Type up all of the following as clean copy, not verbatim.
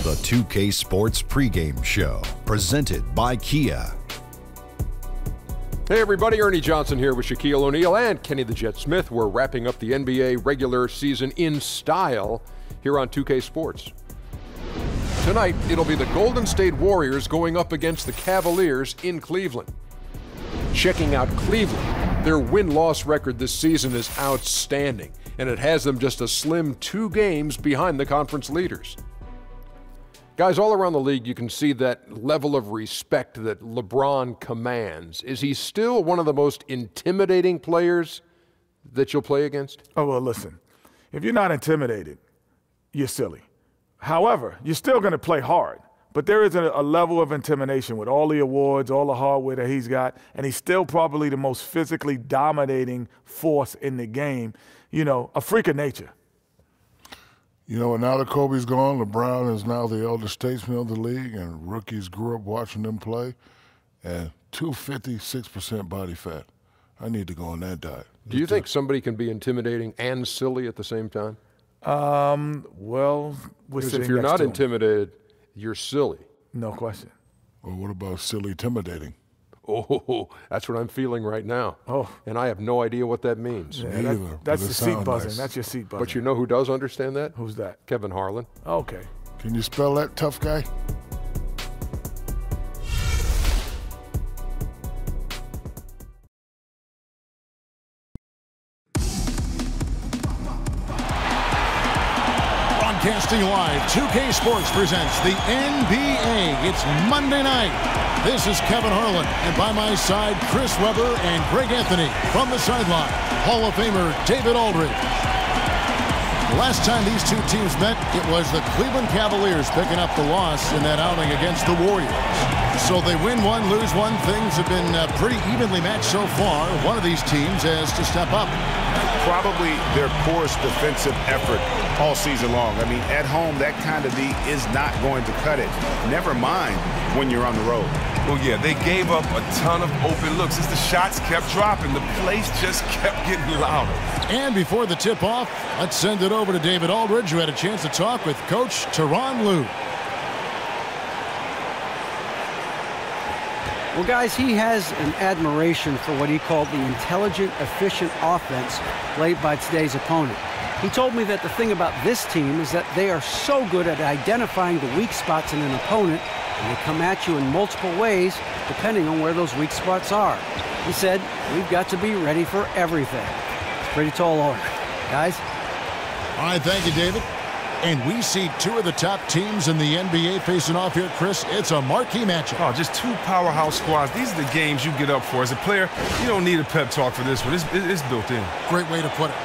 The 2K Sports Pregame Show, presented by Kia. Hey everybody, Ernie Johnson here with Shaquille O'Neal and Kenny the Jet Smith. We're wrapping up the NBA regular season in style here on 2K Sports. Tonight, it'll be the Golden State Warriors going up against the Cavaliers in Cleveland. Checking out Cleveland, their win-loss record this season is outstanding, and it has them just a slim 2 games behind the conference leaders. Guys, all around the league, you can see that level of respect that LeBron commands. Is he still one of the most intimidating players that you'll play against? Oh, well, listen. If you're not intimidated, you're silly. However, you're still going to play hard. But there is a level of intimidation with all the awards, all the hardware that he's got, and he's still probably the most physically dominating force in the game. You know, a freak of nature. You know, now that Kobe's gone, LeBron is now the elder statesman of the league, and rookies grew up watching them play. And 256% body fat. I need to go on that diet. Do you think somebody can be intimidating and silly at the same time? Well, we're sitting if you're next not to him. intimidated, you're silly. No question. Well, what about silly intimidating? Oh, that's what I'm feeling right now. Oh. And I have no idea what that means. Yeah, that's the seat buzzing. Nice. That's your seat buzzing. But you know who does understand that? Who's that? Kevin Harlan. Okay. Can you spell that, tough guy? Broadcasting live, 2K Sports presents the NBA. It's Monday night. This is Kevin Harlan, and by my side, Chris Webber and Greg Anthony. From the sideline, Hall of Famer David Aldridge. The last time these two teams met, it was the Cleveland Cavaliers picking up the loss in that outing against the Warriors. So they win one, lose one. Things have been pretty evenly matched so far. One of these teams has to step up. Probably their poorest defensive effort all season long. I mean, at home, that kind of D is not going to cut it. Never mind when you're on the road. Well, yeah, they gave up a ton of open looks. As the shots kept dropping, the place just kept getting louder. And before the tip-off, let's send it over to David Aldridge, who had a chance to talk with Coach Tyronn Lue. Well, guys, he has an admiration for what he called the intelligent, efficient offense played by today's opponent. He told me that the thing about this team is that they are so good at identifying the weak spots in an opponent, and they come at you in multiple ways depending on where those weak spots are. He said, we've got to be ready for everything. It's a pretty tall order. Guys? All right, thank you, David. And we see two of the top teams in the NBA facing off here, Chris. It's a marquee matchup. Oh, just two powerhouse squads. These are the games you get up for. As a player, you don't need a pep talk for this one. It's built in. Great way to put it.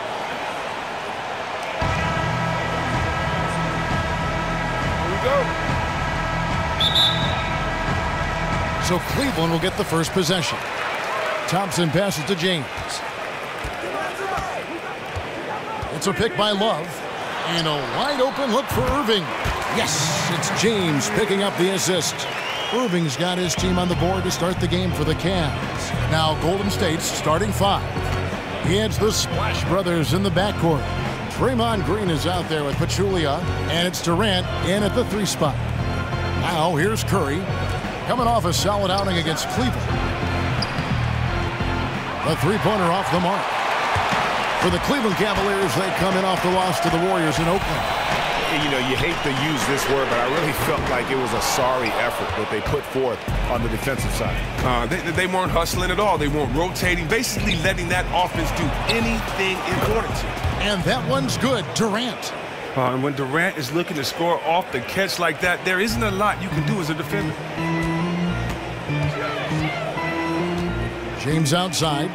So Cleveland will get the first possession. Thompson passes to James. It's a pick by Love. And a wide open look for Irving. Yes, it's James picking up the assist. Irving's got his team on the board to start the game for the Cavs. Now Golden State's starting 5. He has the Splash Brothers in the backcourt. Draymond Green is out there with Pachulia. And it's Durant in at the 3 spot. Now here's Curry, coming off a solid outing against Cleveland. The 3-pointer off the mark. For the Cleveland Cavaliers, they come in off the loss to the Warriors in Oakland. You know, you hate to use this word, but I really felt like it was a sorry effort that they put forth on the defensive side. They weren't hustling at all. They weren't rotating, basically letting that offense do anything it wanted to. And that one's good. Durant. And when Durant is looking to score off the catch like that, there isn't a lot you can do as a defender. James outside.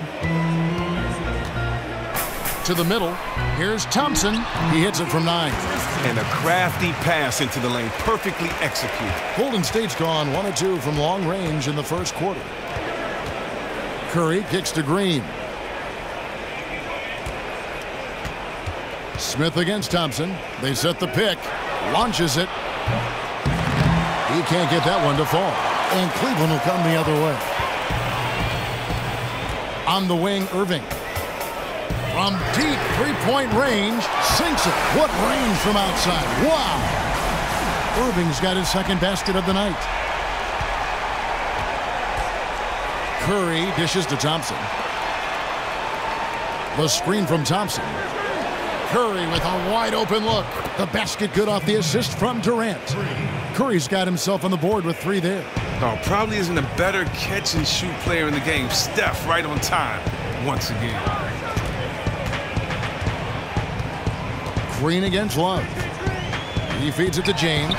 To the middle. Here's Thompson. He hits it from 9. And a crafty pass into the lane, perfectly executed. Golden State's gone 1 of 2 from long range in the first quarter. Curry kicks to Green. Smith against Thompson. They set the pick. Launches it. He can't get that one to fall. And Cleveland will come the other way. On the wing, Irving. From deep 3-point range, sinks it. What range from outside. Wow. Irving's got his second basket of the night. Curry dishes to Thompson. The screen from Thompson. Curry with a wide open look. The basket good off the assist from Durant. Curry's got himself on the board with 3 there. Oh, probably isn't a better catch and shoot player in the game. Steph right on time once again. Green against Love. He feeds it to James.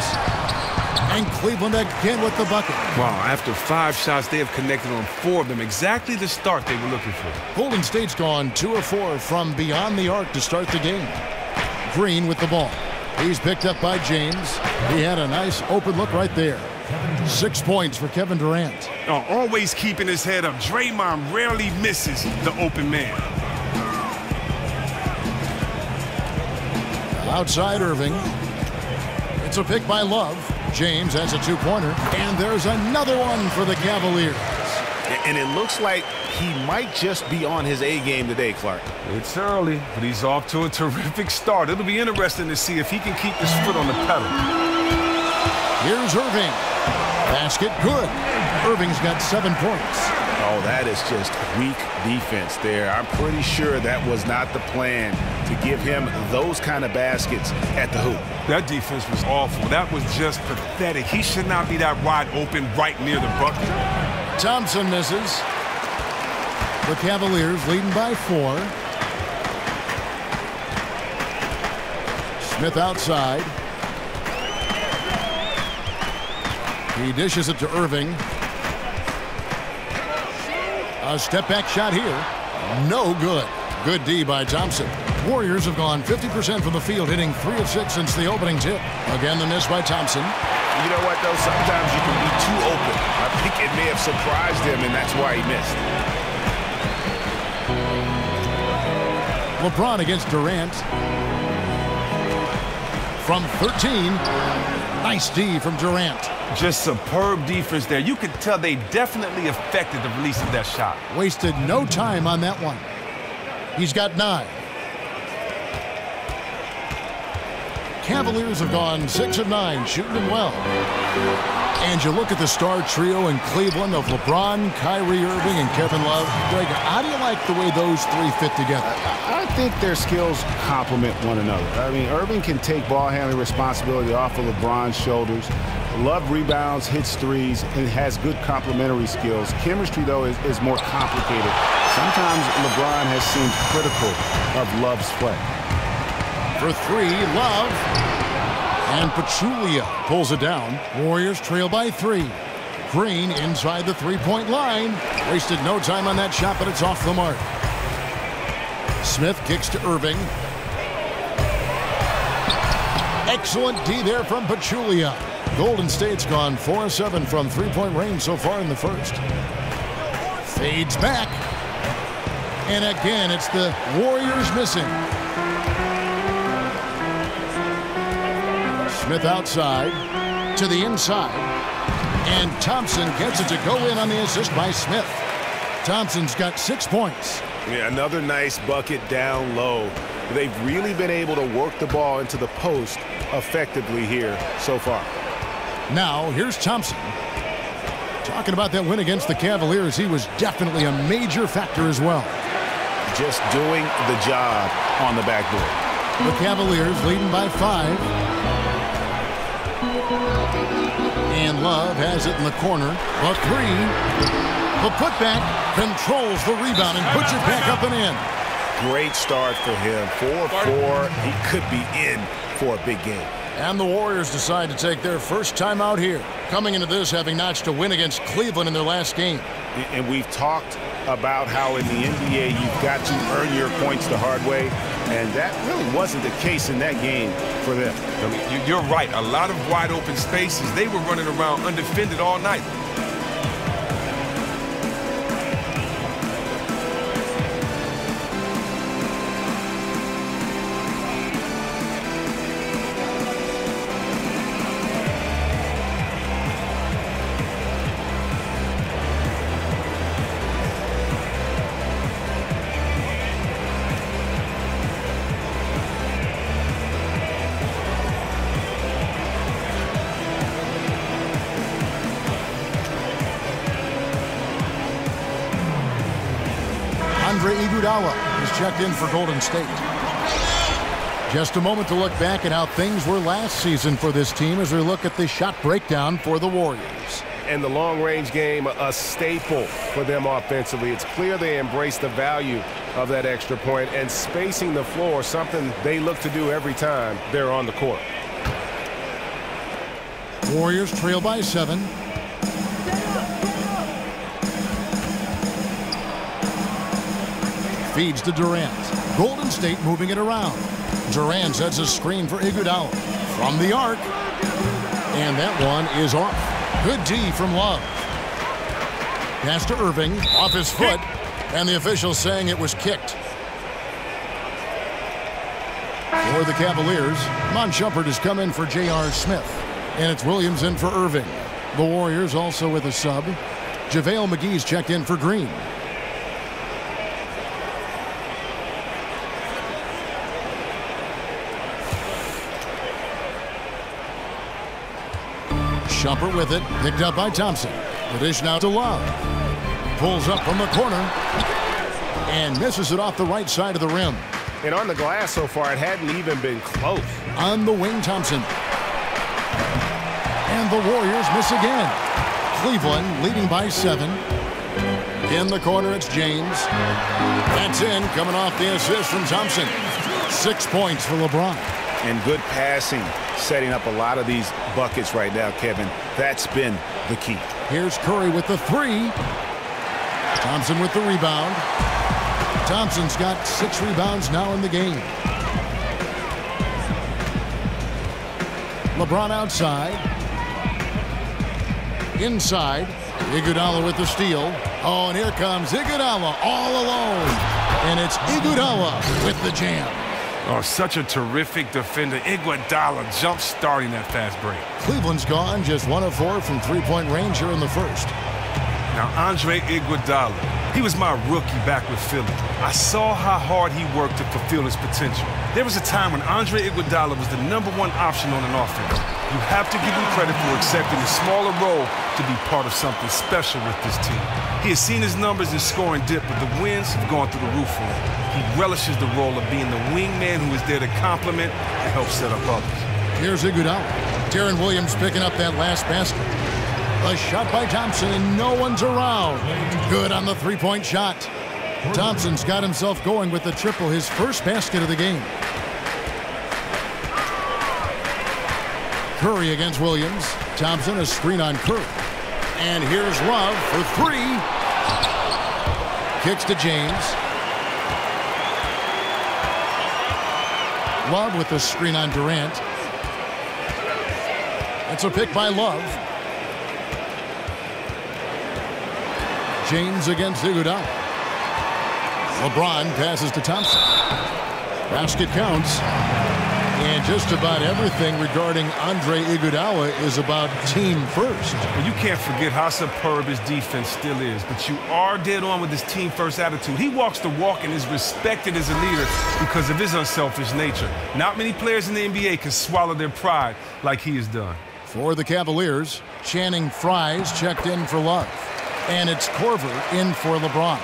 And Cleveland again with the bucket. Wow, after 5 shots, they have connected on 4 of them. Exactly the start they were looking for. Golden State's gone 2 of 4 from beyond the arc to start the game. Green with the ball. He's picked up by James. He had a nice open look right there. 6 points for Kevin Durant. Oh, always keeping his head up. Draymond rarely misses the open man. Outside Irving. It's a pick by Love. James has a 2-pointer. And there's another one for the Cavaliers. And it looks like he might just be on his A game today, Clark. It's early, but he's off to a terrific start. It'll be interesting to see if he can keep his foot on the pedal. Here's Irving. Basket good. Irving's got 7 points. Oh, that is just weak defense there. I'm pretty sure that was not the plan to give him those kind of baskets at the hoop. That defense was awful. That was just pathetic. He should not be that wide open right near the bucket. Thompson misses. The Cavaliers leading by 4. Smith outside. He dishes it to Irving. A step-back shot here. No good. Good D by Thompson. Warriors have gone 50% from the field, hitting 3 of 6 since the opening tip. Again, the miss by Thompson. You know what, though? Sometimes you can be too open. I think it may have surprised him, and that's why he missed. LeBron against Durant. From 13. Nice D from Durant. Just superb defense there. You could tell they definitely affected the release of that shot. Wasted no time on that one. He's got 9. Cavaliers have gone 6 of 9, shooting them well. And you look at the star trio in Cleveland of LeBron, Kyrie Irving, and Kevin Love. Greg, how do you like the way those 3 fit together? I think their skills complement one another. I mean, Irving can take ball handling responsibility off of LeBron's shoulders. Love rebounds, hits threes, and has good complementary skills. Chemistry, though, is more complicated. Sometimes LeBron has seemed critical of Love's play. For 3, Love. And Pachulia pulls it down. Warriors trail by 3. Green inside the 3-point line. Wasted no time on that shot, but it's off the mark. Smith kicks to Irving. Excellent D there from Pachulia. Golden State's gone 4 of 7 from 3-point range so far in the first. Fades back. And again, it's the Warriors missing. Smith outside to the inside. And Thompson gets it to go in on the assist by Smith. Thompson's got 6 points. Yeah, another nice bucket down low. They've really been able to work the ball into the post effectively here so far. Now, here's Thompson. Talking about that win against the Cavaliers, he was definitely a major factor as well. Just doing the job on the backboard. The Cavaliers leading by 5. And Love has it in the corner. The 3. The putback controls the rebound and puts it back up and in. Great start for him. 4-4. He could be in for a big game. And the Warriors decide to take their first time out here, coming into this having notched a win against Cleveland in their last game. And we've talked about how in the NBA you've got to earn your points the hard way, and that really wasn't the case in that game for them. I mean, you're right. A lot of wide open spaces. They were running around undefended all night. Andre Iguodala is checked in for Golden State. Just a moment to look back at how things were last season for this team as we look at the shot breakdown for the Warriors. And the long-range game, a staple for them offensively. It's clear they embrace the value of that extra point, and spacing the floor, something they look to do every time they're on the court. Warriors trail by 7. Feeds to Durant. Golden State moving it around. Durant sets a screen for Iguodala from the arc. And that one is off. Good D from Love. Pass to Irving, off his foot, and the official saying it was kicked. For the Cavaliers, Mon Shumpert has come in for J.R. Smith, and it's Williams in for Irving. The Warriors also with a sub. JaVale McGee's checked in for Green. Shumpert with it, picked up by Thompson. The dish now to Love. Pulls up from the corner and misses it off the right side of the rim. And on the glass so far, it hadn't even been close. On the wing, Thompson. And the Warriors miss again. Cleveland leading by 7. In the corner, it's James. That's in, coming off the assist from Thompson. 6 points for LeBron. And good passing, setting up a lot of these buckets right now, Kevin. That's been the key. Here's Curry with the 3. Thompson with the rebound. Thompson's got 6 rebounds now in the game. LeBron outside. Inside. Iguodala with the steal. Oh, and here comes Iguodala all alone. And it's Iguodala with the jam. Oh, such a terrific defender. Iguodala jump-starting that fast break. Cleveland's gone just 1 of 4 from three-point range here in the first. Now, Andre Iguodala, he was my rookie back with Philly. I saw how hard he worked to fulfill his potential. There was a time when Andre Iguodala was the #1 option on an offense. You have to give him credit for accepting a smaller role to be part of something special with this team. He has seen his numbers in scoring dip, but the wins have gone through the roof for him. He relishes the role of being the wingman who is there to complement and help set up others. Here's Iguodala. Deron Williams picking up that last basket. A shot by Thompson, and no one's around. Good on the three-point shot. Thompson's got himself going with the triple, his first basket of the game. Curry against Williams. Thompson, a screen on Curry. And here's Love for 3. Kicks to James. Love with the screen on Durant. It's a pick by Love. James against Iguodala. LeBron passes to Thompson. Basket counts. And just about everything regarding Andre Iguodala is about team first. Well, you can't forget how superb his defense still is, but you are dead on with his team first attitude. He walks the walk and is respected as a leader because of his unselfish nature. Not many players in the NBA can swallow their pride like he has done. For the Cavaliers, Channing Frye's checked in for Love. And it's Korver in for LeBron.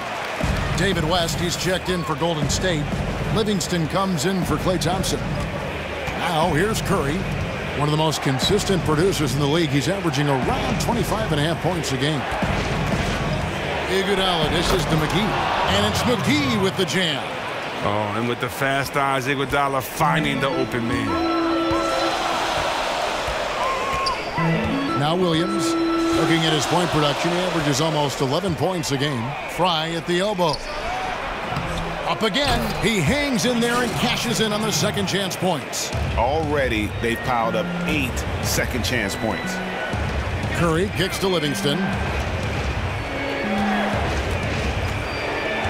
David West, he's checked in for Golden State. Livingston comes in for Klay Thompson. Now here's Curry, one of the most consistent producers in the league. He's averaging around 25.5 points a game. Iguodala dishes to McGee. And it's McGee with the jam. Oh, and with the fast eyes, Iguodala finding the open man. Now Williams. Looking at his point production, he averages almost 11 points a game. Frye at the elbow. Up again. He hangs in there and cashes in on the second chance points. Already, they've piled up 8 second chance points. Curry kicks to Livingston.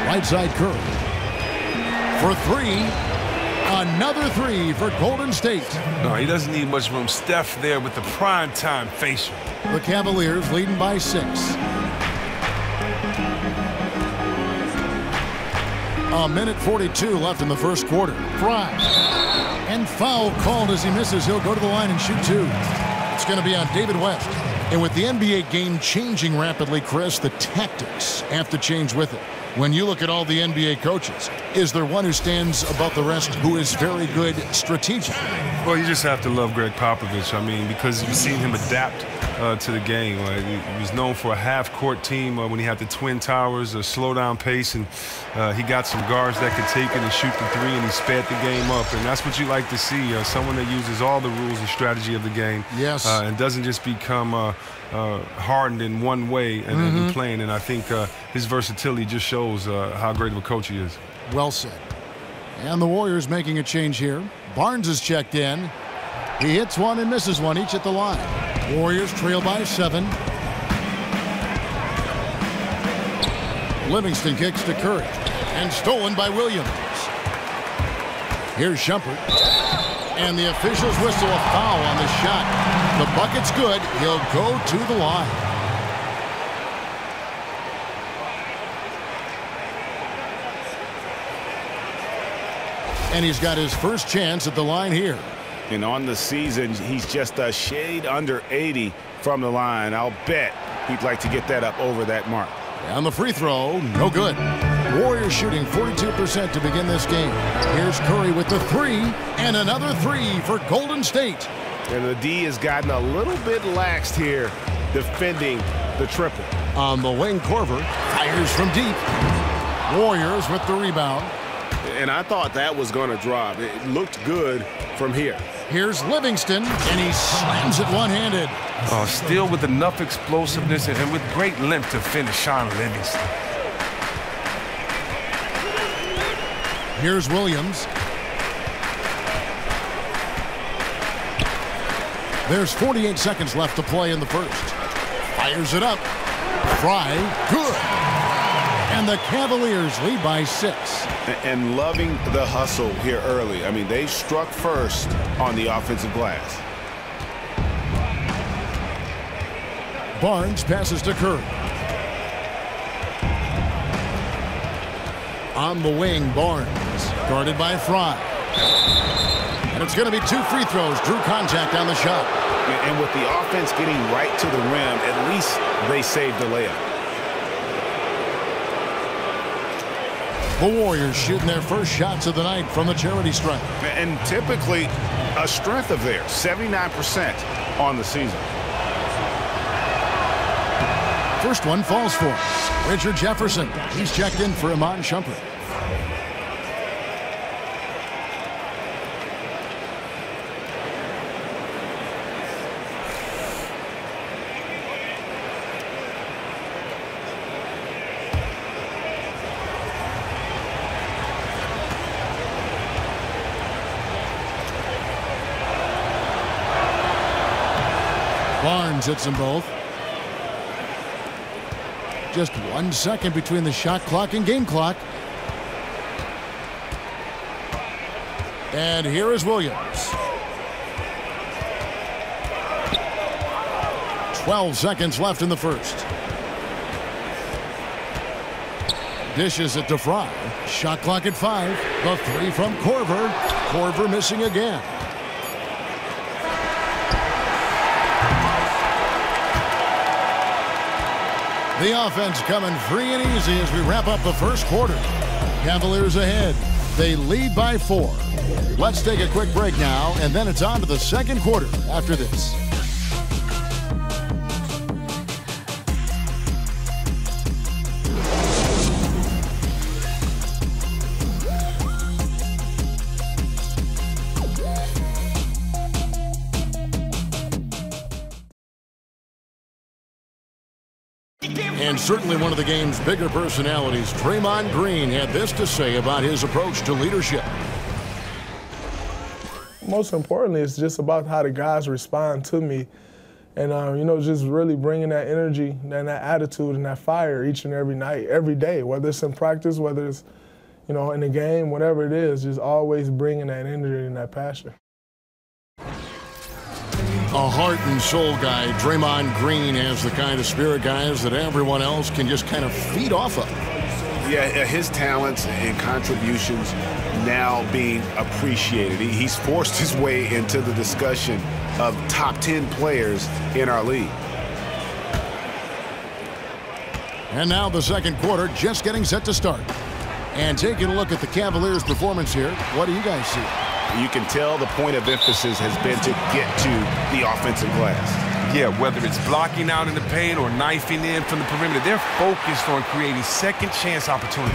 Right side Curry. For 3. Another 3 for Golden State. No, he doesn't need much room. Steph there with the prime-time facial. The Cavaliers leading by 6. A minute 42 left in the first quarter. Frye. And foul called as he misses. He'll go to the line and shoot 2. It's going to be on David West. And with the NBA game changing rapidly, Chris, the tactics have to change with it. When you look at all the NBA coaches, is there one who stands above the rest who is very good strategically? Well, you just have to love Greg Popovich. I mean, because you've seen him adapt to the game. He was known for a half-court team when he had the Twin Towers, a slow-down pace, and he got some guards that could take it and shoot the three, and he sped the game up. And that's what you like to see, someone that uses all the rules and strategy of the game. Yes. And doesn't just become hardened in one way and playing. And I think his versatility just shows how great of a coach he is. Well said. And the Warriors making a change here. Barnes is checked in. He hits one and misses one, each at the line. Warriors trail by 7. Livingston kicks to Curry. And stolen by Williams. Here's Shumpert. And the officials whistle a foul on the shot. The bucket's good. He'll go to the line. And he's got his first chance at the line here. And on the season, he's just a shade under 80 from the line. I'll bet he'd like to get that up over that mark. And the free throw, no good. Warriors shooting 42% to begin this game. Here's Curry with the 3, and another 3 for Golden State. And the D has gotten a little bit laxed here defending the triple. On the wing, Korver fires from deep. Warriors with the rebound. And I thought that was going to drop. It looked good from here. Here's Livingston, and he slams it one-handed. Still with enough explosiveness and with great length to finish Sean Livingston. Here's Williams. There's 48 seconds left to play in the first. Fires it up. Fry, good. And the Cavaliers lead by 6. And loving the hustle here early. I mean, they struck first on the offensive glass. Barnes passes to Curry. On the wing, Barnes. Guarded by Fry. And it's going to be 2 free throws. Drew contact on the shot. And with the offense getting right to the rim, at least they saved the layup. The Warriors shooting their first shots of the night from the charity stripe. And typically a strength of theirs, 79% on the season. First one falls for Richard Jefferson. He's checked in for Iman Shumpert. Barnes hits them both. Just 1 second between the shot clock and game clock. And here is Williams. 12 seconds left in the first. Dishes it to Fry. Shot clock at 5. The 3 from Korver. Korver missing again. The offense coming free and easy as we wrap up the first quarter. Cavaliers ahead. They lead by 4. Let's take a quick break now, and then it's on to the second quarter after this. And certainly one of the game's bigger personalities, Draymond Green, had this to say about his approach to leadership. Most importantly, it's just about how the guys respond to me. And, you know, just really bringing that energy and that attitude and that fire each and every night, every day, whether it's in practice, whether it's, you know, in the game, whatever it is, just always bringing that energy and that passion. A heart and soul guy, Draymond Green has the kind of spirit, guys, that everyone else can just kind of feed off of. Yeah, his talents and contributions now being appreciated. He's forced his way into the discussion of top 10 players in our league. And now the second quarter just getting set to start. And taking a look at the Cavaliers' performance here, what do you guys see? You can tell the point of emphasis has been to get to the offensive glass. Yeah, whether it's blocking out in the paint or knifing in from the perimeter, they're focused on creating second chance opportunities.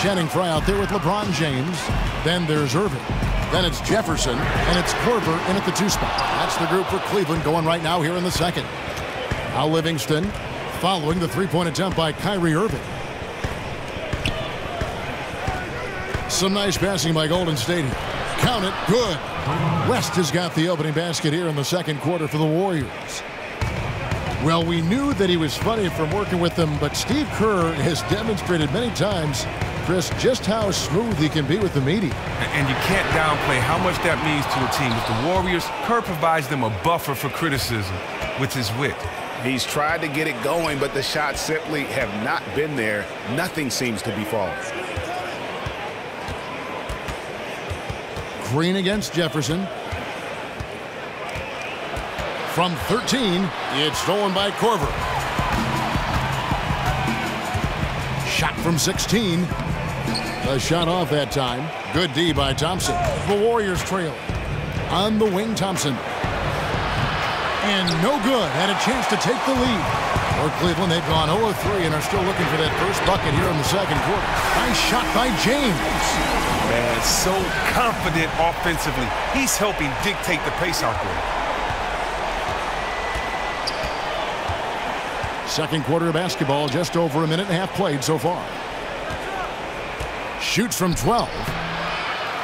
Channing Frye out there with LeBron James. Then there's Irving. Then it's Jefferson, and it's Korver in at the 2 spot. That's the group for Cleveland going right now here in the second. Now Livingston following the three-point attempt by Kyrie Irving. Some nice passing by Golden State here. Count it. Good. West has got the opening basket here in the second quarter for the Warriors. Well, we knew that he was funny from working with them, but Steve Kerr has demonstrated many times, Chris, just how smooth he can be with the media. And you can't downplay how much that means to a team. With the Warriors, Kerr provides them a buffer for criticism with his wit. He's tried to get it going, but the shots simply have not been there. Nothing seems to be falling. Green against Jefferson. From 13, it's stolen by Korver. Shot from 16. A shot off that time. Good D by Thompson. The Warriors trail. On the wing, Thompson. And no good. Had a chance to take the lead. For Cleveland, they've gone 0-3 and are still looking for that first bucket here in the second quarter. Nice shot by James. Man, so confident offensively. He's helping dictate the pace out there. Second quarter of basketball, just over a minute and a half played so far. Shoots from 12.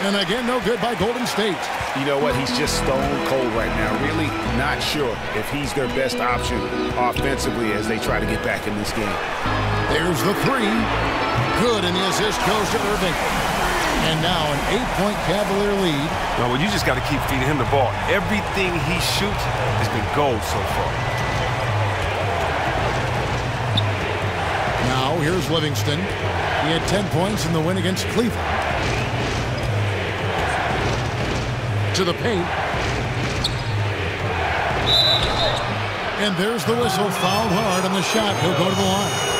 And again, no good by Golden State. You know what? He's just stone cold right now. Really not sure if he's their best option offensively as they try to get back in this game. There's the three. Good, and the assist goes to Irving. And now an 8-point Cavalier lead. No, well, you just got to keep feeding him the ball. Everything he shoots has been gold so far. Now here's Livingston. He had 10 points in the win against Cleveland. To the paint. And there's the whistle. Fouled hard on the shot. He'll go to the line.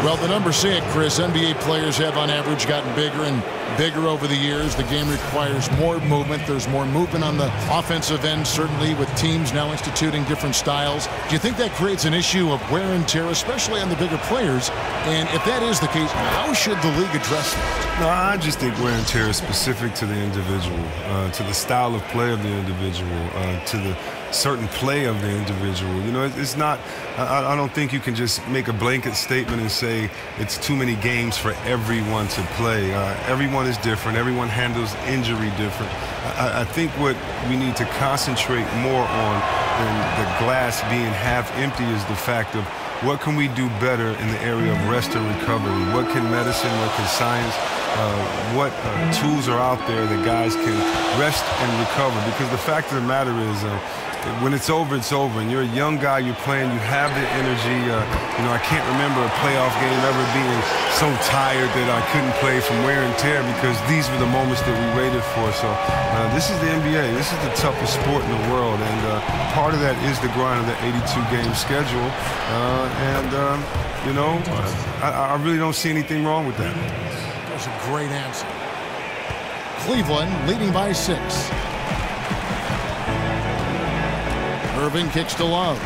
Well, the numbers say it, Chris. NBA players have on average gotten bigger and bigger over the years. The game requires more movement. There's more movement on the offensive end, certainly with teams now instituting different styles. Do you think that creates an issue of wear and tear, especially on the bigger players? And if that is the case, how should the league address that? No, I just think wear and tear is specific to the individual, to the style of play of the individual, to the certain play of the individual. You know, it's not, I don't think you can just make a blanket statement and say it's too many games for everyone to play. Everyone is different. Everyone handles injury different. I think what we need to concentrate more on than the glass being half empty is the fact of what can we do better in the area of rest and recovery? What can medicine, what can science, what tools are out there that guys can rest and recover? Because the fact of the matter is, when it's over, it's over. And you're a young guy, you're playing, you have the energy. You know, I can't remember a playoff game ever being so tired that I couldn't play from wear and tear because these were the moments that we waited for. So this is the NBA. This is the toughest sport in the world. And part of that is the grind of the 82-game schedule. You know, I really don't see anything wrong with that. That's a great answer. Cleveland leading by 6. Irving kicks to Love.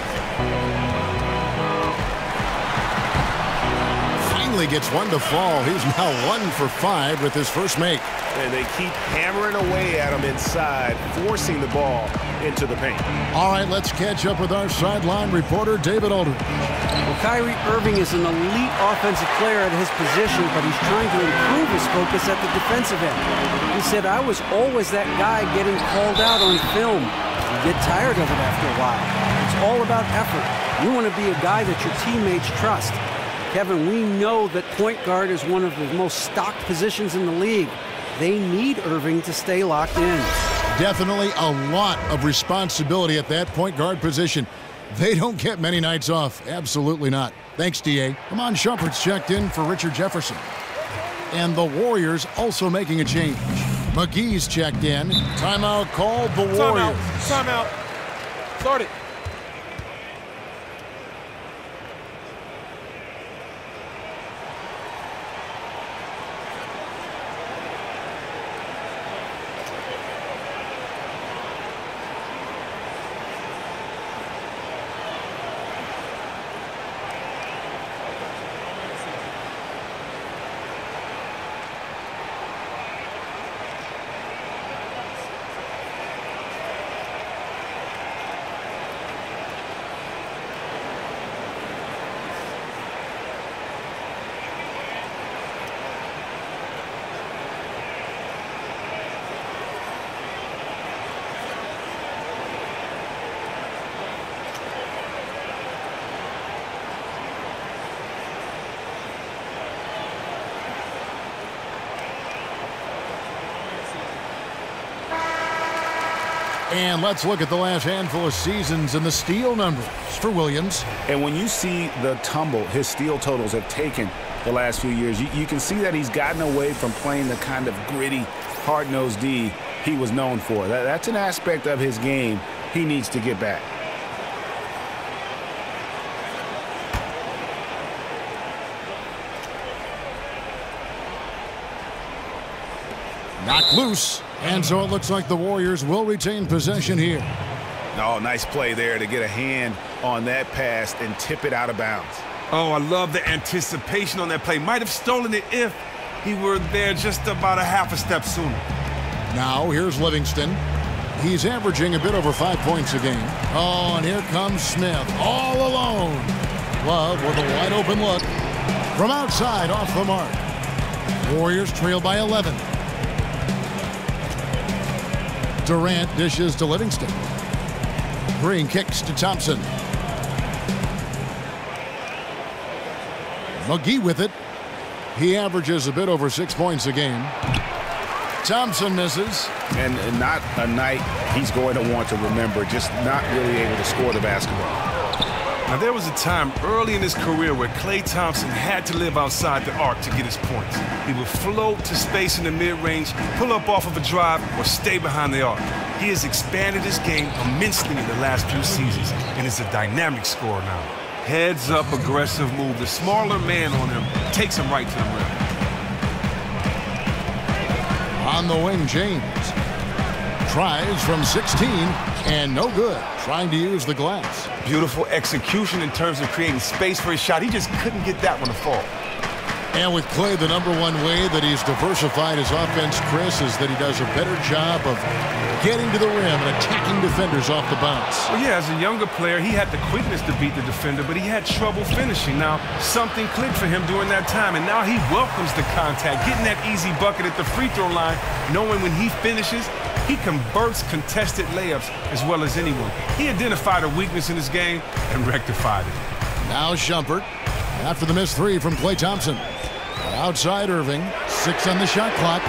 Finally gets one to fall. He's now 1 for 5 with his first make. And they keep hammering away at him inside, forcing the ball into the paint. All right, let's catch up with our sideline reporter, David Aldridge. Well, Kyrie Irving is an elite offensive player at his position, but he's trying to improve his focus at the defensive end. He said, I was always that guy getting called out on film. You get tired of it after a while. It's all about effort. You want to be a guy that your teammates trust. Kevin, we know that point guard is one of the most stocked positions in the league. They need Irving to stay locked in. Definitely a lot of responsibility at that point guard position. They don't get many nights off. Absolutely not. Thanks, D.A. Amon Shumpert's checked in for Richard Jefferson. And the Warriors also making a change. McGee's checked in. Timeout called the Warriors. Timeout. Start it. And let's look at the last handful of seasons and the steal numbers for Williams. And when you see the tumble his steal totals have taken the last few years, you can see that he's gotten away from playing the kind of gritty, hard-nosed D he was known for. That's an aspect of his game he needs to get back. Knocked loose. And so it looks like the Warriors will retain possession here. Oh, nice play there to get a hand on that pass and tip it out of bounds. Oh, I love the anticipation on that play. Might have stolen it if he were there just about a half a step sooner. Now here's Livingston. He's averaging a bit over 5 points a game. Oh, and here comes Smith all alone. Love with a wide open look. From outside, off the mark. Warriors trail by 11. Durant dishes to Livingston. Green kicks to Thompson. McGee with it. He averages a bit over 6 points a game. Thompson misses. And not a night he's going to want to remember, just not really able to score the basketball. Now, there was a time early in his career where Klay Thompson had to live outside the arc to get his points. He would float to space in the mid-range, pull up off of a drive, or stay behind the arc. He has expanded his game immensely in the last few seasons and is a dynamic scorer now. Heads-up aggressive move. The smaller man on him takes him right to the rim. On the wing, James tries from 16 and no good. Trying to use the glass. Beautiful execution in terms of creating space for his shot. He just couldn't get that one to fall. And with Klay, the #1 way that he's diversified his offense, Chris, is that he does a better job of getting to the rim and attacking defenders off the bounce. Well, yeah, as a younger player, he had the quickness to beat the defender, but he had trouble finishing. Now, something clicked for him during that time, and now he welcomes the contact, getting that easy bucket at the free throw line, knowing when he finishes, he converts contested layups as well as anyone. He identified a weakness in his game and rectified it. Now Shumpert after the missed three from Klay Thompson. Outside Irving, 6 on the shot clock,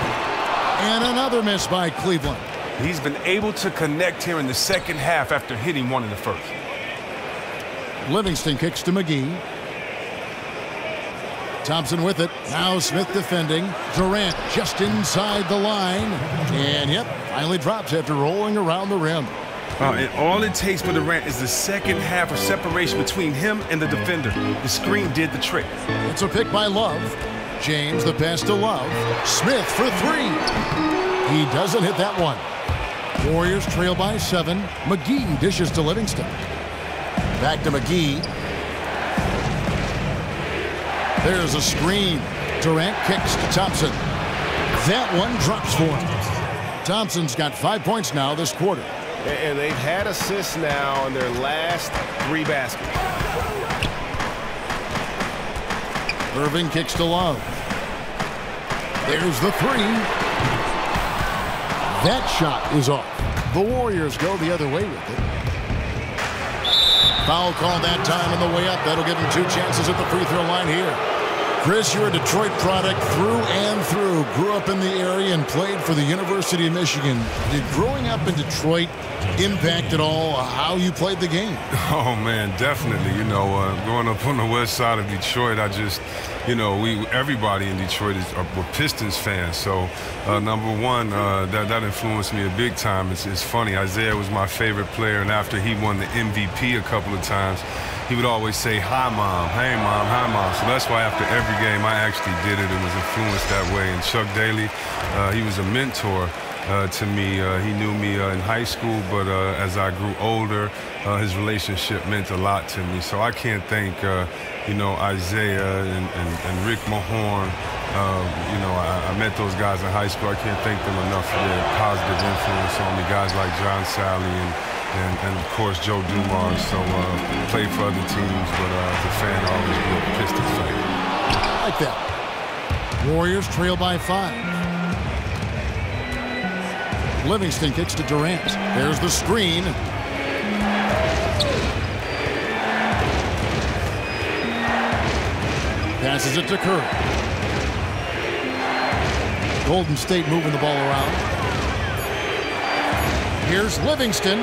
and another miss by Cleveland. He's been able to connect here in the second half after hitting one in the first. Livingston kicks to McGee. Thompson with it. Now Smith defending. Durant just inside the line. And yep, finally drops after rolling around the rim. And all it takes for Durant is the second half of separation between him and the defender. The screen did the trick. It's a pick by Love. James the pass to Love. Smith for 3. He doesn't hit that one. Warriors trail by 7. McGee dishes to Livingston. Back to McGee. There's a screen. Durant kicks to Thompson. That one drops for him. Thompson's got 5 points now this quarter. And they've had assists now on their last 3 baskets. Irving kicks to Love. There's the 3. That shot is off. The Warriors go the other way with it. Foul call that time on the way up. That'll give him 2 chances at the free throw line here. Chris, you're a Detroit product through and through. Grew up in the area and played for the University of Michigan. Did growing up in Detroit impact at all how you played the game? Oh, man, definitely. You know, growing up on the west side of Detroit, I just, you know, everybody in Detroit were Pistons fans. So, number one, that influenced me a big time. It's funny. Isaiah was my favorite player, and after he won the MVP a couple of times, he would always say, "Hi, Mom. Hey, Mom. Hi, Mom." So that's why after every game, I actually did it and was influenced that way. And Chuck Daly, he was a mentor to me. He knew me in high school, but as I grew older, his relationship meant a lot to me. So I can't thank, you know, Isaiah and Rick Mahorn. You know, I met those guys in high school. I can't thank them enough for their positive influence on me. Guys like John Sally and of course, Joe Dumars. So played for other teams, but as a fan, I always grew up a Pistons fan. I like that. Warriors trail by 5. Livingston kicks to Durant. There's the screen. Passes it to Curry. Golden State moving the ball around. Here's Livingston.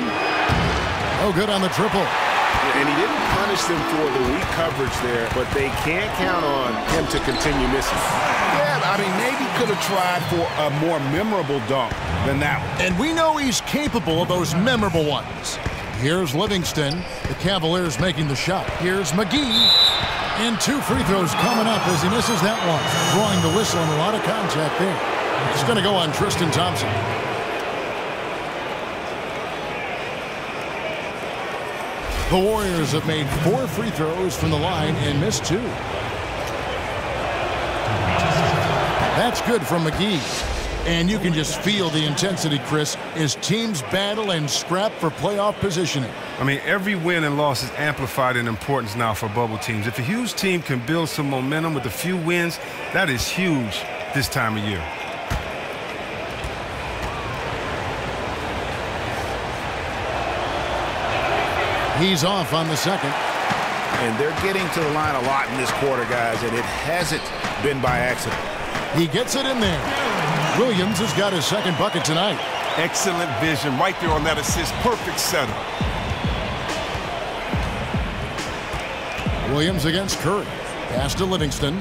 Oh, good on the triple. And he didn't punish them for the weak coverage there, but they can't count on him to continue missing. Yeah, I mean, maybe could have tried for a more memorable dunk than that one. And we know he's capable of those memorable ones. Here's Livingston. The Cavaliers making the shot. Here's McGee. And 2 free throws coming up as he misses that one. Drawing the whistle and a lot of contact there. It's going to go on Tristan Thompson. The Warriors have made 4 free throws from the line and missed 2. That's good from McGee. And you can just feel the intensity, Chris, as teams battle and scrap for playoff positioning. I mean, every win and loss is amplified in importance now for bubble teams. If a huge team can build some momentum with a few wins, that is huge this time of year. He's off on the second. And they're getting to the line a lot in this quarter, guys, and it hasn't been by accident. He gets it in there. Williams has got his second bucket tonight. Excellent vision right there on that assist. Perfect setup. Williams against Curry. Pass to Livingston.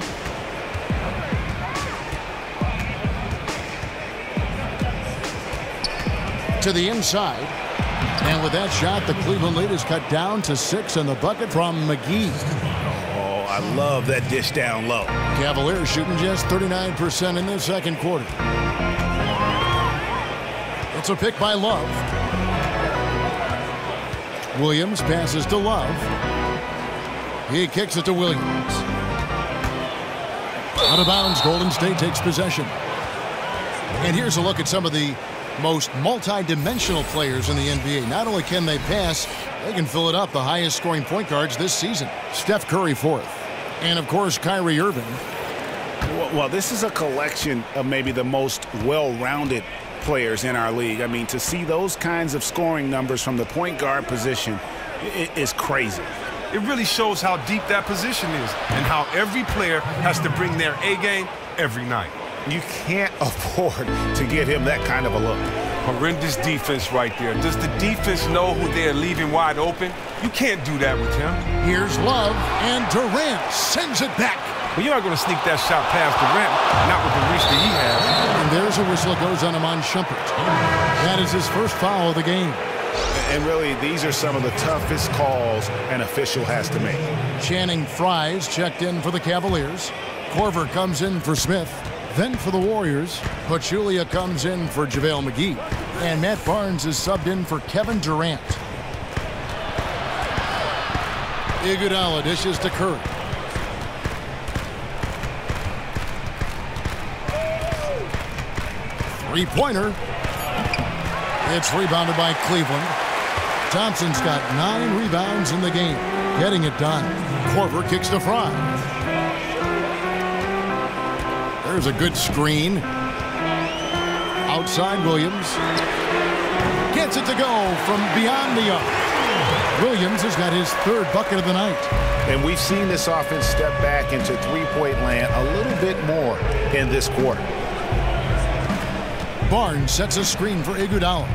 To the inside. And with that shot, the Cleveland lead is cut down to 6 and the bucket from McGee. Oh, I love that dish down low. Cavaliers shooting just 39% in the second quarter. It's a pick by Love. Williams passes to Love. He kicks it to Williams. Out of bounds, Golden State takes possession. And here's a look at some of the most multi-dimensional players in the NBA. Not only can they pass, they can fill it up. The highest scoring point guards this season. Steph Curry 4th. And, of course, Kyrie Irving. Well, this is a collection of maybe the most well-rounded players in our league. I mean, to see those kinds of scoring numbers from the point guard position is crazy. It really shows how deep that position is and how every player has to bring their A game every night. You can't afford to get him that kind of a look. Horrendous defense right there. Does the defense know who they're leaving wide open? You can't do that with him. Here's Love, and Durant sends it back. Well, you're not going to sneak that shot past Durant, not with the reach that he has. And there's a whistle that goes on Iman Shumpert. That is his first foul of the game. And really, these are some of the toughest calls an official has to make. Channing Frye's checked in for the Cavaliers. Korver comes in for Smith. Then for the Warriors, Pachulia comes in for JaVale McGee. And Matt Barnes is subbed in for Kevin Durant. Iguodala dishes to Curry. Three-pointer. It's rebounded by Cleveland. Thompson's got 9 rebounds in the game. Getting it done. Korver kicks to Frye. There's a good screen. Outside Williams. Gets it to go from beyond the arc. Williams has got his 3rd bucket of the night. And we've seen this offense step back into three-point land a little bit more in this quarter. Barnes sets a screen for Iguodala.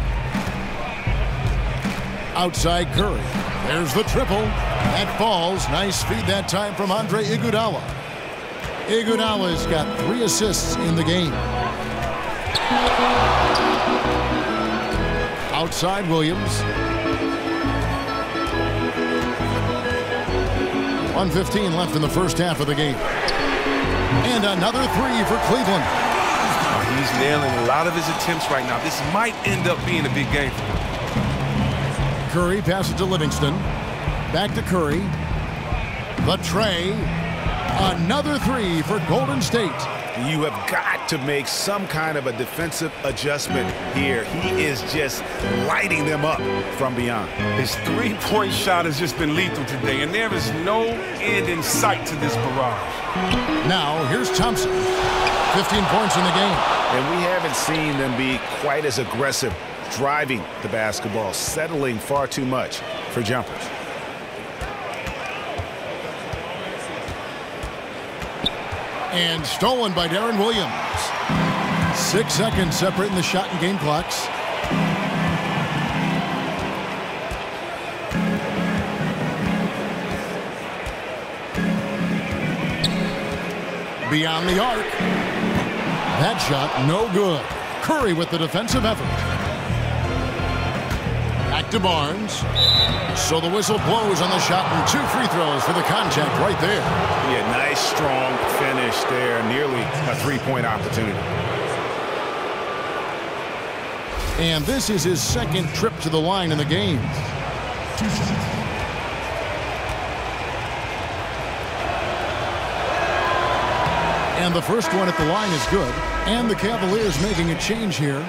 Outside Curry. There's the triple. That falls. Nice feed that time from Andre Iguodala. Iguodala's got 3 assists in the game. Outside Williams. 1:15 left in the first half of the game. And another 3 for Cleveland. He's nailing a lot of his attempts right now. This might end up being a big game for him. Curry passes to Livingston. Back to Curry. The tray. Another 3 for Golden State. You have got to make some kind of a defensive adjustment here. He is just lighting them up from beyond. His three-point shot has just been lethal today, and there is no end in sight to this barrage. Now, here's Thompson. 15 points in the game. And we haven't seen them be quite as aggressive driving the basketball, settling far too much for jumpers. And stolen by Darren Williams. 6 seconds separating the shot and game clocks. Beyond the arc. That shot, no good. Curry with the defensive effort. Back to Barnes. So the whistle blows on the shot and 2 free throws for the contact right there. Yeah, nice, strong finish there. Nearly a 3-point opportunity. And this is his second trip to the line in the game. And the first one at the line is good. And the Cavaliers making a change here.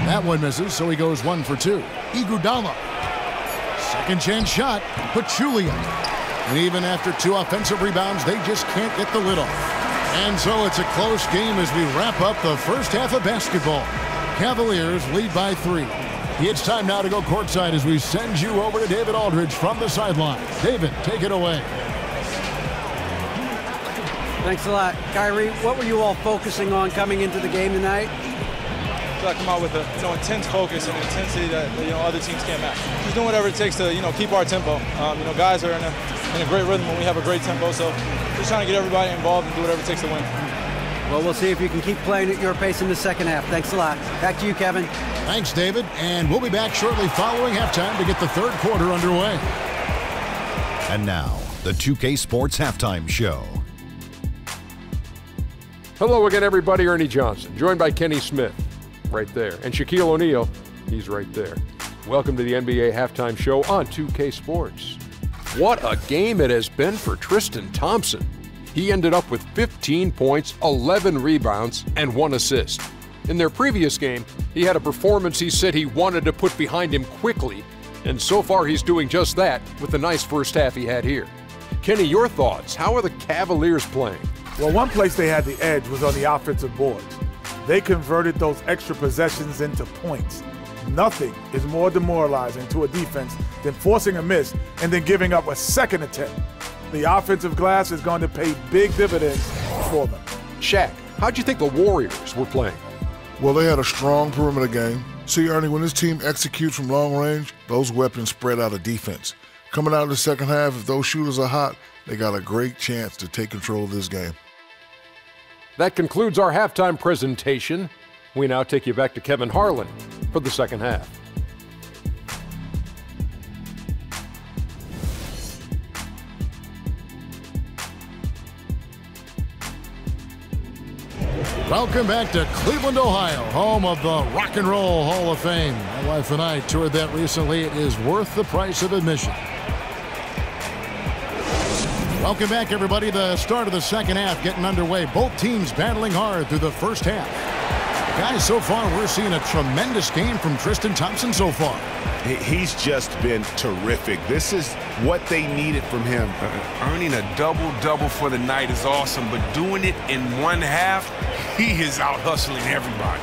That one misses, so he goes 1 for 2. Iguodala. Second chance shot. Pachulia. And even after 2 offensive rebounds, they just can't get the lid off. And so it's a close game as we wrap up the first half of basketball. Cavaliers lead by 3. It's time now to go courtside as we send you over to David Aldridge from the sideline. David, take it away. Thanks a lot. Kyrie, what were you all focusing on coming into the game tonight? I come out with a intense focus and intensity that other teams can't match. Just doing whatever it takes to keep our tempo. Guys are in a great rhythm when we have a great tempo. So just trying to get everybody involved and do whatever it takes to win. Well, we'll see if you can keep playing at your pace in the second half. Thanks a lot. Back to you, Kevin. Thanks, David. And we'll be back shortly following halftime to get the third quarter underway. And now, the 2K Sports Halftime Show. Hello again, everybody. Ernie Johnson, joined by Kenny Smith. Right there. And Shaquille O'Neal, he's right there. Welcome to the NBA Halftime Show on 2K Sports. What a game it has been for Tristan Thompson. He ended up with 15 points, 11 rebounds, and 1 assist. In their previous game, he had a performance he said he wanted to put behind him quickly, and so far he's doing just that with the nice first half he had here. Kenny, your thoughts? How are the Cavaliers playing? Well, one place they had the edge was on the offensive boards. They converted those extra possessions into points. Nothing is more demoralizing to a defense than forcing a miss and then giving up a second attempt. The offensive glass is going to pay big dividends for them. Shaq, how'd you think the Warriors were playing? Well, they had a strong perimeter game. See, Ernie, when this team executes from long range, those weapons spread out of defense. Coming out in the second half, if those shooters are hot, they got a great chance to take control of this game. That concludes our halftime presentation. We now take you back to Kevin Harlan for the second half. Welcome back to Cleveland, Ohio, home of the Rock and Roll Hall of Fame. My wife and I toured that recently. It is worth the price of admission. Welcome back, everybody. The start of the second half getting underway. Both teams battling hard through the first half. Guys, so far we're seeing a tremendous game from Tristan Thompson so far. He's just been terrific. This is what they needed from him. Earning a double-double for the night is awesome, but doing it in one half, he is out hustling everybody.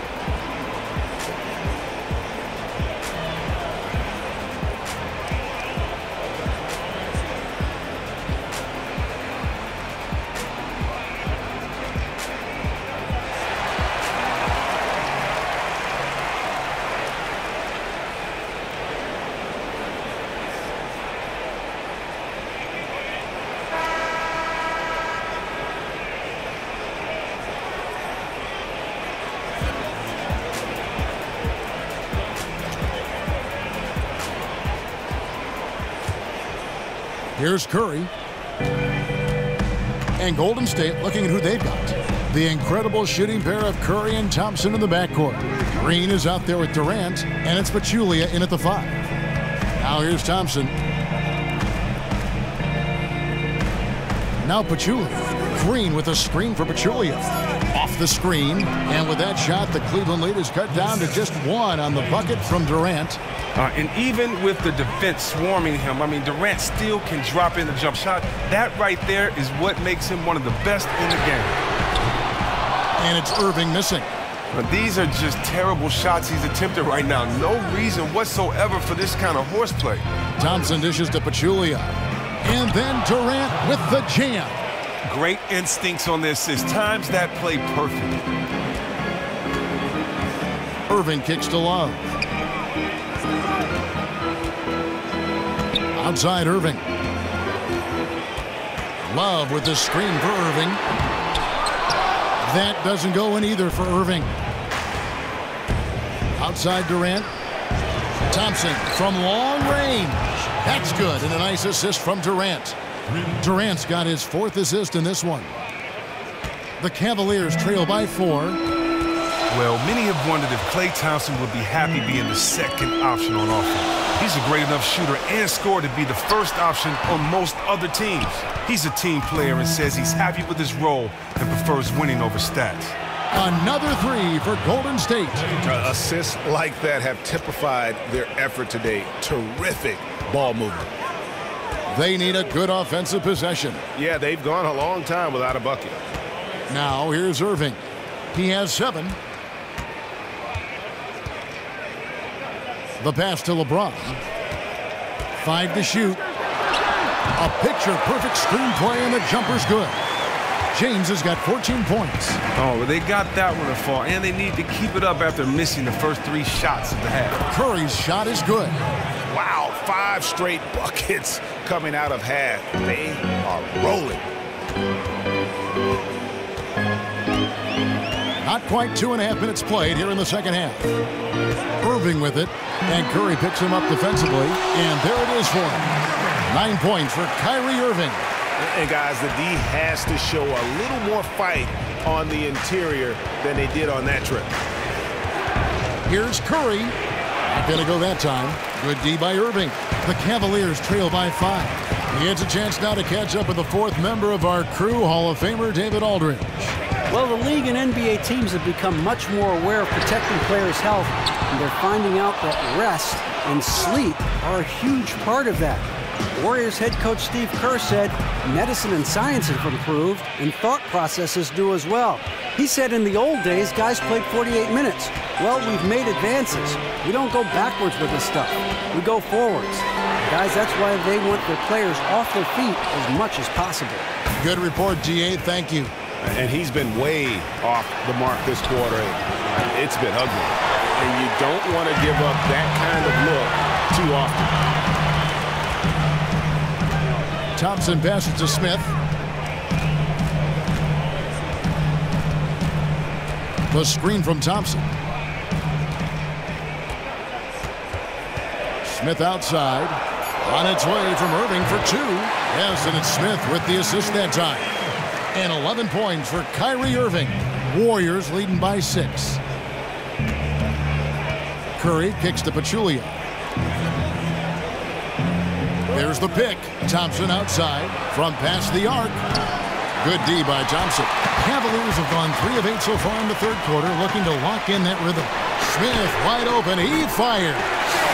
Here's Curry. And Golden State looking at who they've got. The incredible shooting pair of Curry and Thompson in the backcourt. Green is out there with Durant, and it's Pachulia in at the 5. Now here's Thompson. Now Pachulia. Green with a screen for Pachulia. Off the screen, and with that shot, the Cleveland lead is cut down to just 1 on the bucket from Durant. And even with the defense swarming him, Durant still can drop in the jump shot. That right there is what makes him one of the best in the game. And it's Irving missing. But these are just terrible shots he's attempting right now. No reason whatsoever for this kind of horseplay. Thompson dishes to Pachulia. And then Durant with the jam. Great instincts on the assist. Times that play perfect. Irving kicks to Love. Outside Irving. Love with the screen for Irving. That doesn't go in either for Irving. Outside Durant. Thompson from long range. That's good, and a nice assist from Durant. Durant's got his 4th assist in this one. The Cavaliers trail by 4. Well, many have wondered if Klay Thompson would be happy being the second option on offense. He's a great enough shooter and scorer to be the first option on most other teams. He's a team player and says he's happy with his role and prefers winning over stats. Another 3 for Golden State. Assists like that have typified their effort today. Terrific ball movement. They need a good offensive possession. Yeah, they've gone a long time without a bucket. Now here's Irving. He has 7. The pass to LeBron. 5 to shoot. A picture-perfect screenplay, and the jumper's good. James has got 14 points. Oh, well, they got that one to fall, and they need to keep it up after missing the first 3 shots of the half. Curry's shot is good. Wow, 5 straight buckets coming out of half. They are rolling. Not quite 2.5 minutes played here in the second half. Irving with it, and Curry picks him up defensively, and there it is for him. 9 points for Kyrie Irving. And guys, the D has to show a little more fight on the interior than they did on that trip. Here's Curry. Not going to go that time. Good D by Irving. The Cavaliers trail by 5. He has a chance now to catch up with the 4th member of our crew, Hall of Famer David Aldridge. Well, the league and NBA teams have become much more aware of protecting players' health, and they're finding out that rest and sleep are a huge part of that. Warriors head coach Steve Kerr said medicine and science have improved, and thought processes do as well. He said in the old days, guys played 48 minutes. Well, we've made advances. We don't go backwards with this stuff. We go forwards. Guys, that's why they want their players off their feet as much as possible. Good report, GA. Thank you. And he's been way off the mark this quarter. It's been ugly. And you don't want to give up that kind of look too often. Thompson passes to Smith. The screen from Thompson. Smith outside. On its way from Irving for 2. Yes, and it's Smith with the assist that time. And 11 points for Kyrie Irving. Warriors leading by 6. Curry kicks to Pachulia. There's the pick. Thompson outside from past the arc. Good D by Thompson. Cavaliers have gone 3 of 8 so far in the 3rd quarter, looking to lock in that rhythm. Smith wide open. He fired.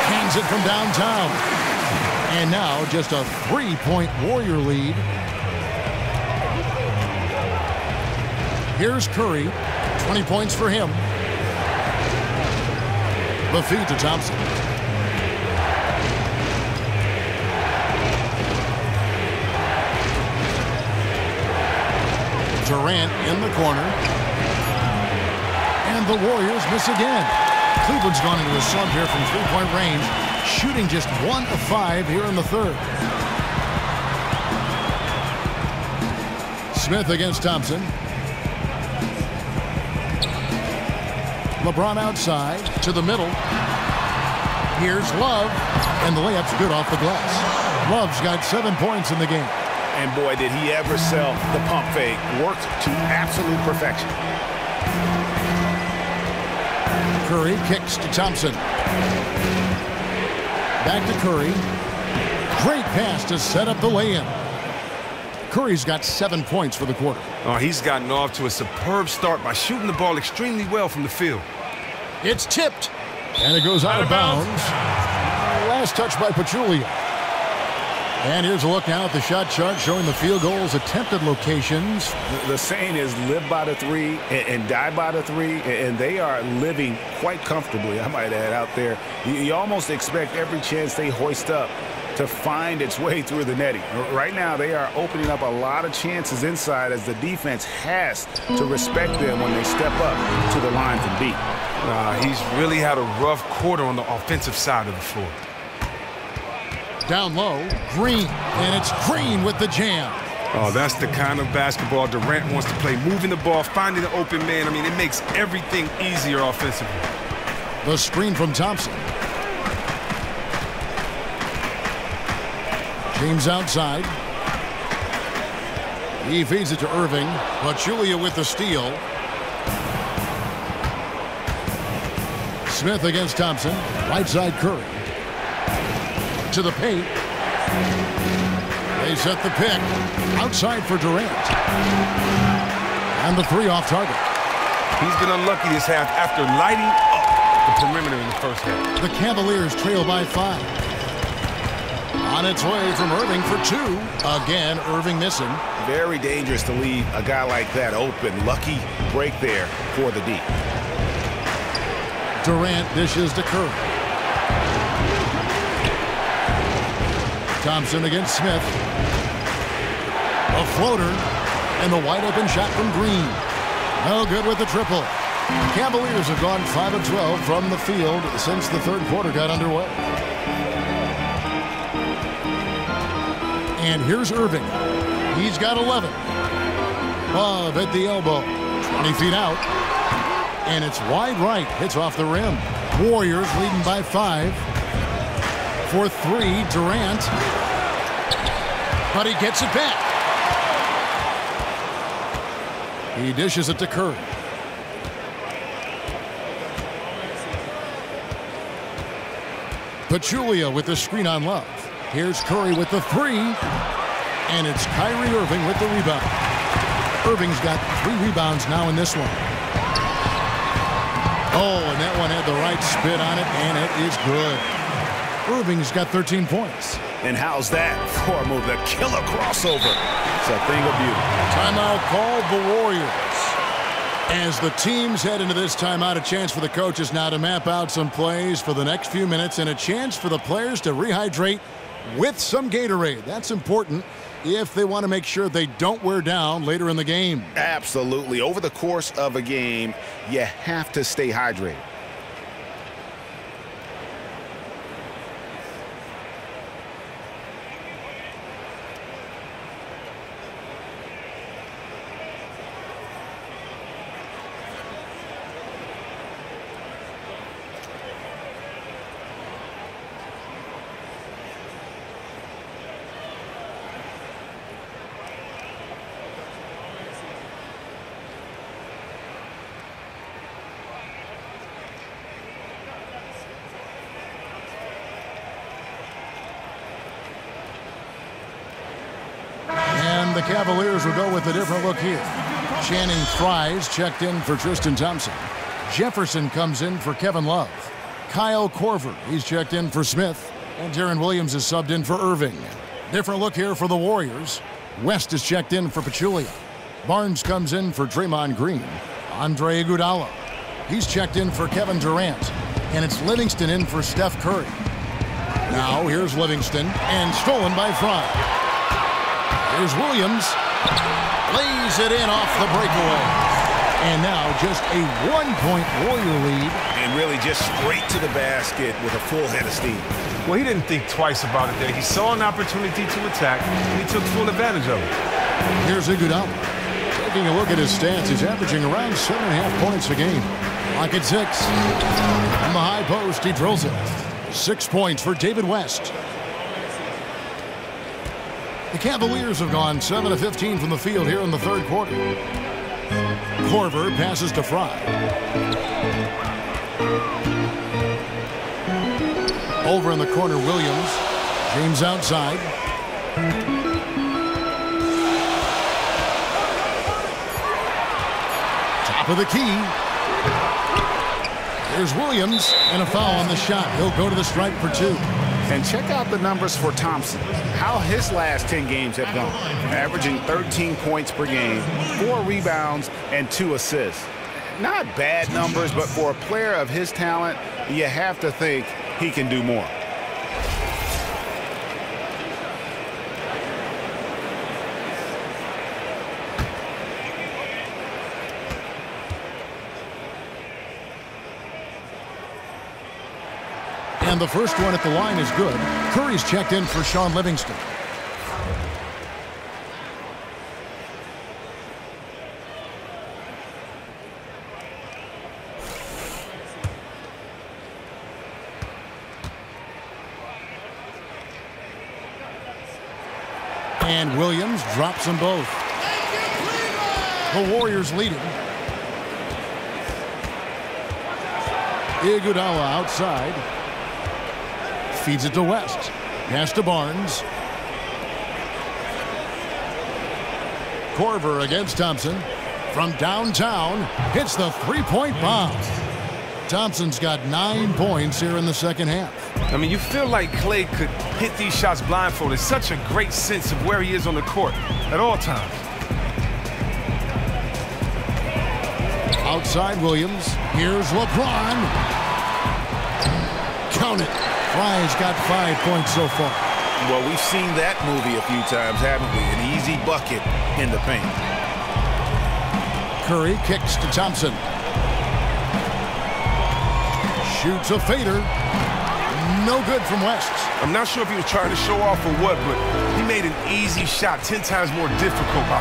Hangs it from downtown. And now just a 3-point Warrior lead. Here's Curry. 20 points for him. The feed to Thompson. Durant in the corner. And the Warriors miss again. Cleveland's gone into a slump here from 3-point range, shooting just 1 of 5 here in the 3rd. Smith against Thompson. LeBron outside to the middle. Here's Love, and the layup's good off the glass. Love's got 7 points in the game. And boy, did he ever sell the pump fake. Worked to absolute perfection. Curry kicks to Thompson. Back to Curry. Great pass to set up the lay-in. Curry's got 7 points for the quarter. Oh, he's gotten off to a superb start by shooting the ball extremely well from the field. It's tipped, and it goes out of bounds. Last touch by Pachulia. And here's a look now at the shot chart showing the field goals attempted locations. The saying is live by the three and die by the three, and they are living quite comfortably, I might add, out there. You almost expect every chance they hoist up to find its way through the netting. Right now, they are opening up a lot of chances inside as the defense has to respect them when they step up to the line from deep. He's really had a rough quarter on the offensive side of the floor. Down low, Green, and it's Green with the jam. Oh, that's the kind of basketball Durant wants to play. Moving the ball, finding the open man. I mean, it makes everything easier offensively. The screen from Thompson. James outside. He feeds it to Irving. Pachulia with the steal. Smith against Thompson. Right side Curry. To the paint. They set the pick. Outside for Durant. And the three off target. He's been unlucky this half after lighting up the perimeter in the first half. The Cavaliers trail by 5. On its way from Irving for 2. Again, Irving missing. Very dangerous to leave a guy like that open. Lucky break there for the D. Durant dishes to Curry. Thompson against Smith. A floater. And the wide open shot from Green. No good with the triple. The Cavaliers have gone 5 of 12 from the field since the third quarter got underway. And here's Irving. He's got 11. Love at the elbow. 20 feet out. And it's wide right. Hits off the rim. Warriors leading by 5. For 3, Durant. But he gets it back. He dishes it to Curry. Pachulia with the screen on Love. Here's Curry with the 3. And it's Kyrie Irving with the rebound. Irving's got 3 rebounds now in this one. Oh, and that one had the right spin on it, and it is good. Irving's got 13 points. And how's that for a move? The killer crossover. It's a thing of beauty. Timeout called the Warriors. As the teams head into this timeout, a chance for the coaches now to map out some plays for the next few minutes and a chance for the players to rehydrate with some Gatorade. That's important if they want to make sure they don't wear down later in the game. Absolutely. Over the course of a game, you have to stay hydrated. The Cavaliers will go with a different look here. Channing Fries checked in for Tristan Thompson. Jefferson comes in for Kevin Love. Kyle Korver, he's checked in for Smith. And Darren Williams is subbed in for Irving. Different look here for the Warriors. West is checked in for Pachulia. Barnes comes in for Draymond Green. Andre Iguodala. He's checked in for Kevin Durant. And it's Livingston in for Steph Curry. Now here's Livingston, and stolen by Fry. Here's Williams. Lays it in off the breakaway. And now just a 1-point Warrior lead. And really just straight to the basket with a full head of steam. Well, he didn't think twice about it there. He saw an opportunity to attack, and he took full advantage of it. Here's Iguodala. Taking a look at his stats, he's averaging around 7.5 points a game. Lock at 6. From the high post, he drills it. 6 points for David West. The Cavaliers have gone 7 of 15 from the field here in the third quarter. Korver passes to Fry. Over in the corner, Williams. James outside. Top of the key. Here's Williams, and a foul on the shot. He'll go to the stripe for 2. And check out the numbers for Thompson, how his last 10 games have gone, averaging 13 points per game, 4 rebounds, and 2 assists. Not bad numbers, but for a player of his talent, you have to think he can do more. And the first one at the line is good. Curry's checked in for Sean Livingston. And Williams drops them both. The Warriors leading. Iguodala outside. Feeds it to West. Pass to Barnes. Korver against Thompson. From downtown, hits the three-point bomb. Thompson's got 9 points here in the second half. I mean, you feel like Clay could hit these shots blindfolded. Such a great sense of where he is on the court at all times. Outside Williams. Here's LeBron. Count it. Fry's got 5 points so far. Well, we've seen that movie a few times, haven't we? An easy bucket in the paint. Curry kicks to Thompson. Shoots a fader. No good from West. I'm not sure if he was trying to show off or what, but he made an easy shot 10 times more difficult by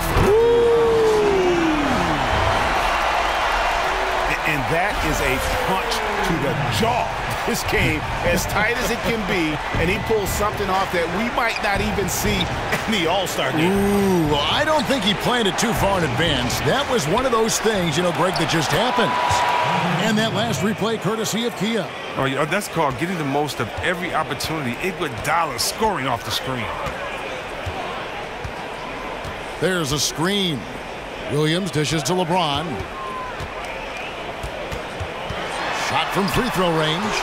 And that is a punch to the jaw. This game, as tight as it can be, and he pulls something off that we might not even see in the All-Star game. Ooh, I don't think he planned it too far in advance. That was one of those things, you know, Greg, that just happens. And that last replay courtesy of Kia. Oh, yeah, that's called getting the most of every opportunity. Iguodala scoring off the screen. There's a screen. Williams dishes to LeBron. Shot from free throw range.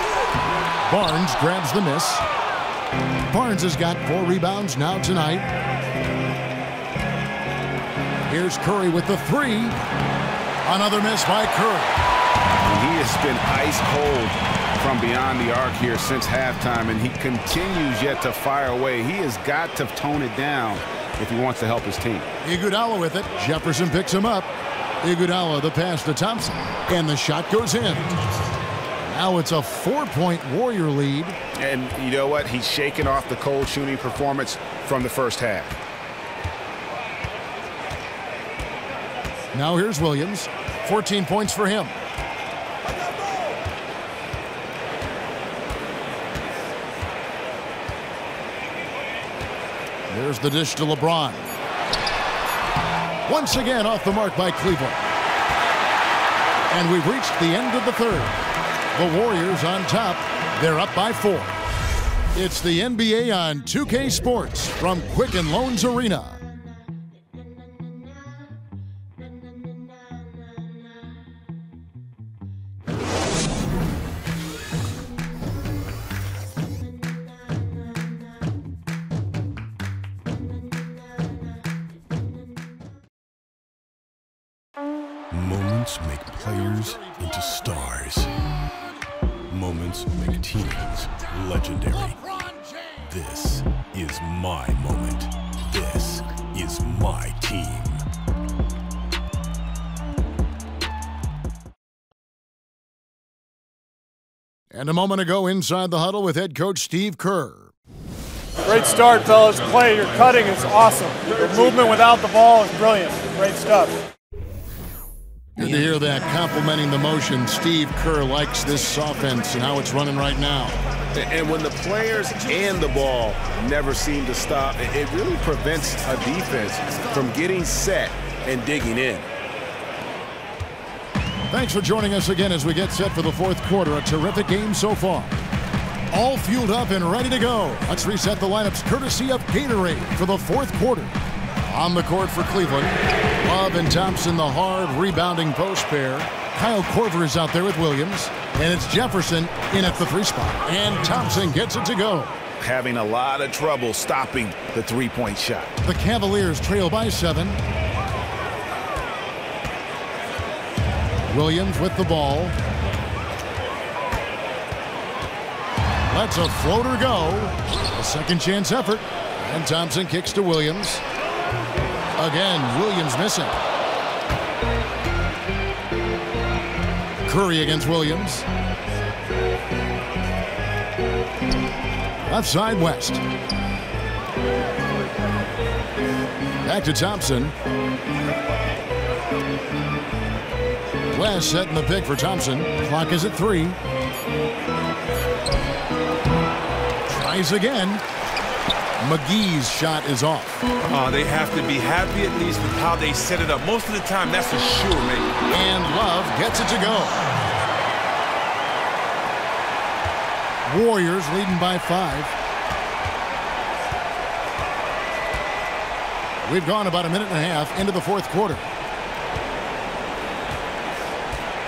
Barnes grabs the miss. Barnes has got 4 rebounds now tonight. Here's Curry with the 3. Another miss by Curry. He has been ice cold from beyond the arc here since halftime, and he continues yet to fire away. He has got to tone it down if he wants to help his team. Iguodala with it. Jefferson picks him up. Iguodala the pass to Thompson. And the shot goes in. Now it's a 4-point Warrior lead. And you know what? He's shaking off the cold shooting performance from the first half. Now here's Williams. 14 points for him. There's the dish to LeBron. Once again off the mark by Cleveland. And we've reached the end of the third. The Warriors on top. They're up by 4. It's the NBA on 2K Sports from Quicken Loans Arena. Moments make players into stars. Moments make teams legendary. This is my moment. This is my team. And a moment ago inside the huddle with head coach Steve Kerr. Great start, fellas. Clay, your cutting is awesome. Your movement without the ball is brilliant. Great stuff. Good to hear that. Complimenting the motion. Steve Kerr likes this offense and how it's running right now. And when the players and the ball never seem to stop, it really prevents a defense from getting set and digging in. Thanks for joining us again as we get set for the fourth quarter. A terrific game so far. All fueled up and ready to go. Let's reset the lineups courtesy of Gatorade for the fourth quarter. On the court for Cleveland, Love and Thompson, the hard rebounding post pair. Kyle Korver is out there with Williams, and it's Jefferson in at the 3 spot. And Thompson gets it to go. having a lot of trouble stopping the three-point shot. The Cavaliers trail by 7. Williams with the ball. Lets a floater go. A second chance effort. And Thompson kicks to Williams. Again, Williams missing. Curry against Williams. Left side, West. Back to Thompson. West setting the pick for Thompson. Clock is at 3. Tries again. McGee's shot is off. They have to be happy at least with how they set it up. Most of the time, that's a sure make. And Love gets it to go. Warriors leading by 5. We've gone about a minute and a half into the fourth quarter.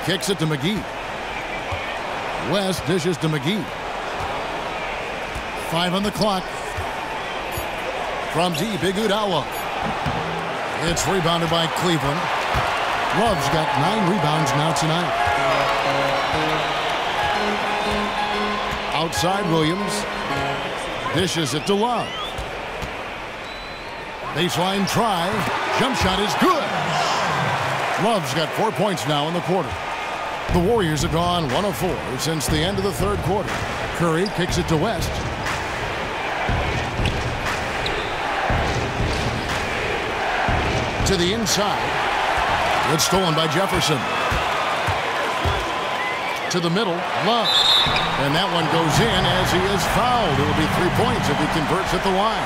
Kicks it to McGee. West dishes to McGee. 5 on the clock. From deep, Iguodala. It's rebounded by Cleveland. Love's got 9 rebounds now tonight. Outside Williams. Dishes it to Love. Baseline try. Jump shot is good. Love's got 4 points now in the quarter. The Warriors have gone 1 of 4 since the end of the third quarter. Curry kicks it to West. To the inside. It's stolen by Jefferson. To the middle, Love. And that one goes in as he is fouled. It'll be 3 points if he converts at the line.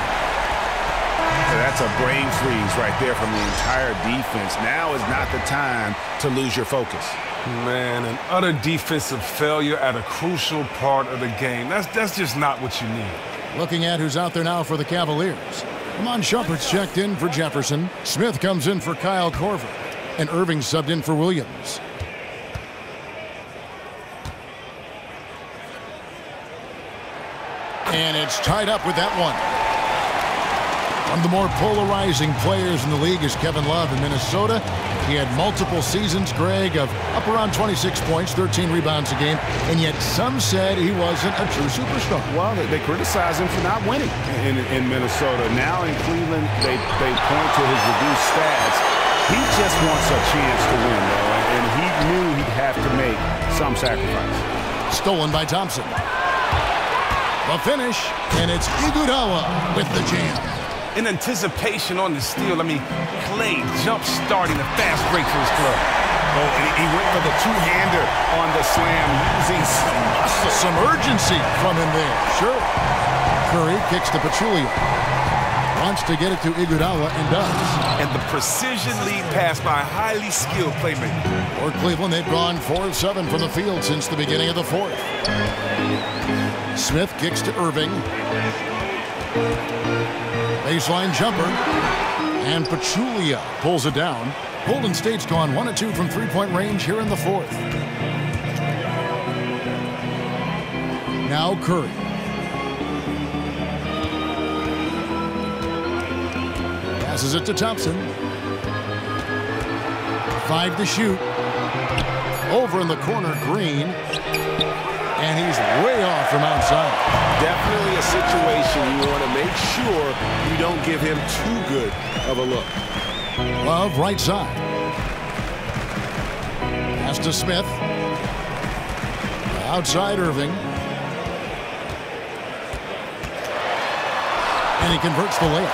That's a brain freeze right there from the entire defense. Now is not the time to lose your focus. Man, an utter defensive failure at a crucial part of the game. That's just not what you need. Looking at who's out there now for the Cavaliers. Amon Shumpert's checked in for Jefferson. Smith comes in for Kyle Korver. And Irving subbed in for Williams. And it's tied up with that one. One of the more polarizing players in the league is Kevin Love in Minnesota. He had multiple seasons, Greg, of up around 26 points, 13 rebounds a game, and yet some said he wasn't a true superstar. Well, they criticized him for not winning in Minnesota. Now in Cleveland, they point to his reduced stats. He just wants a chance to win, though, and he knew he'd have to make some sacrifice. Stolen by Thompson. The finish, and it's Iguodala with the jam. In anticipation on the steal, Clay jump-starting a fast break for his club. Oh, and he went for the two-hander on the slam, using some muscle. Some urgency from him there. Sure. Curry kicks to Pachulia. Wants to get it to Iguodala and does. And the precision lead pass by a highly skilled playmaker. For Cleveland, they've gone 4 of 7 from the field since the beginning of the fourth. Smith kicks to Irving. Baseline jumper. And Pachulia pulls it down. Golden State's gone 1 of 2 from three-point range here in the fourth. Now Curry. Passes it to Thompson. 5 to shoot. Over in the corner, Green. And he's way off from outside. Definitely a situation you want to make sure you don't give him too good of a look. Love right side. Pass to Smith. Outside Irving. And he converts the layup.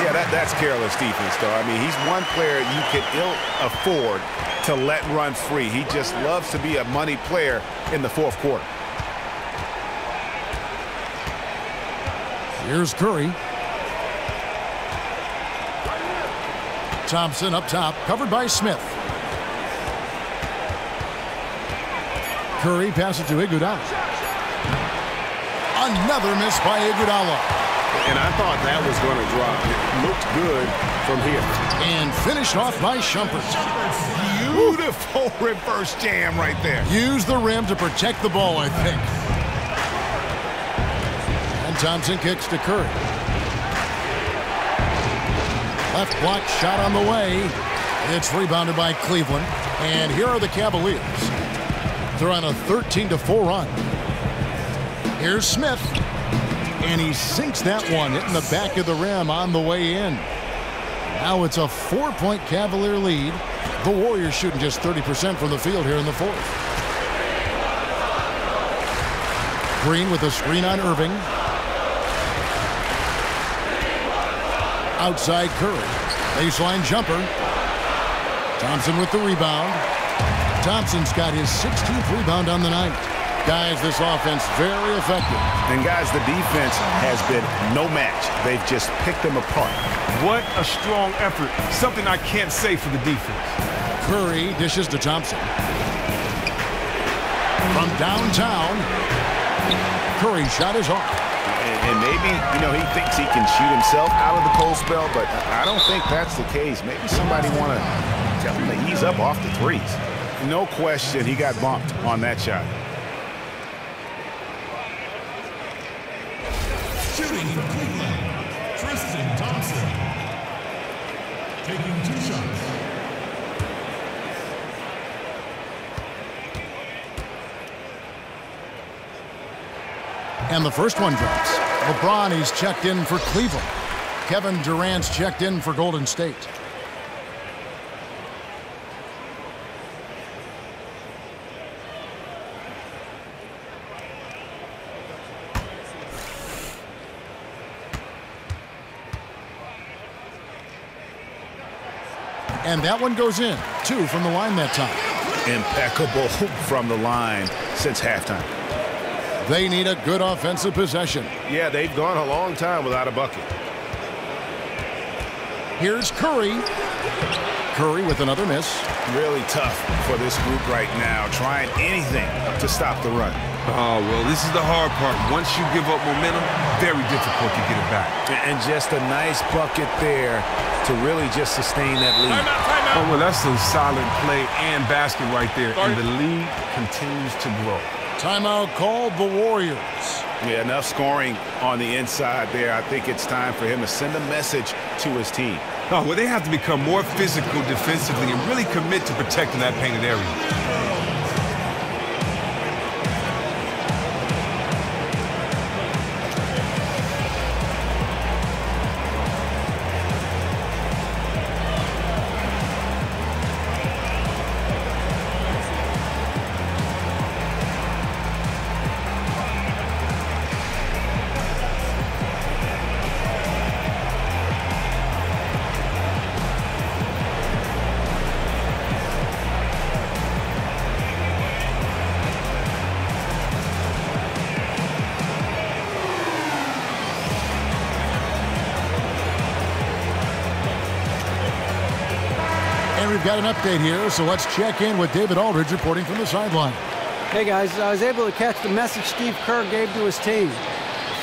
Yeah, that's careless defense, though. He's one player you can ill afford to let run free. He just loves to be a money player in the fourth quarter. Here's Curry. Thompson up top, covered by Smith. Curry passes to Iguodala. Another miss by Iguodala. And I thought that was going to drop. It looked good from here. And finished off by Shumpert. Beautiful reverse jam right there. Use the rim to protect the ball, I think. And Thompson kicks to Curry. Left block shot on the way. It's rebounded by Cleveland. And here are the Cavaliers. They're on a 13-4 run. Here's Smith. And he sinks that one, hitting the back of the rim on the way in. Now it's a 4-point Cavalier lead. The Warriors shooting just 30% from the field here in the fourth. Green with a screen on Irving. Outside Curry. Baseline jumper. Thompson with the rebound. Thompson's got his 16th rebound on the night. Guys, this offense very effective. And guys, the defense has been no match. They've just picked them apart. What a strong effort. Something I can't say for the defense. Curry dishes to Thompson. From downtown, Curry shot is off. And maybe, he thinks he can shoot himself out of the post belt, but I don't think that's the case. Maybe somebody want to tell him to ease up off the threes. No question, he got bumped on that shot. Shooting for Cleveland, Tristan Thompson. Taking 2 shots. And the first one drops. LeBron, he's checked in for Cleveland. Kevin Durant's checked in for Golden State. And that one goes in. 2 from the line that time. Impeccable from the line since halftime. They need a good offensive possession. Yeah, they've gone a long time without a bucket. Here's Curry. Curry with another miss. Really tough for this group right now, trying anything to stop the run. Oh, well, this is the hard part. Once you give up momentum, very difficult to get it back. And just a nice bucket there to really just sustain that lead. Oh, well, that's a solid play and basket right there, and the lead continues to grow. Timeout called the Warriors. Yeah, enough scoring on the inside there. I think it's time for him to send a message to his team. Oh, well, they have to become more physical defensively and really commit to protecting that painted area. We've got an update here, so let's check in with David Aldridge reporting from the sideline. Hey guys, I was able to catch the message Steve Kerr gave to his team.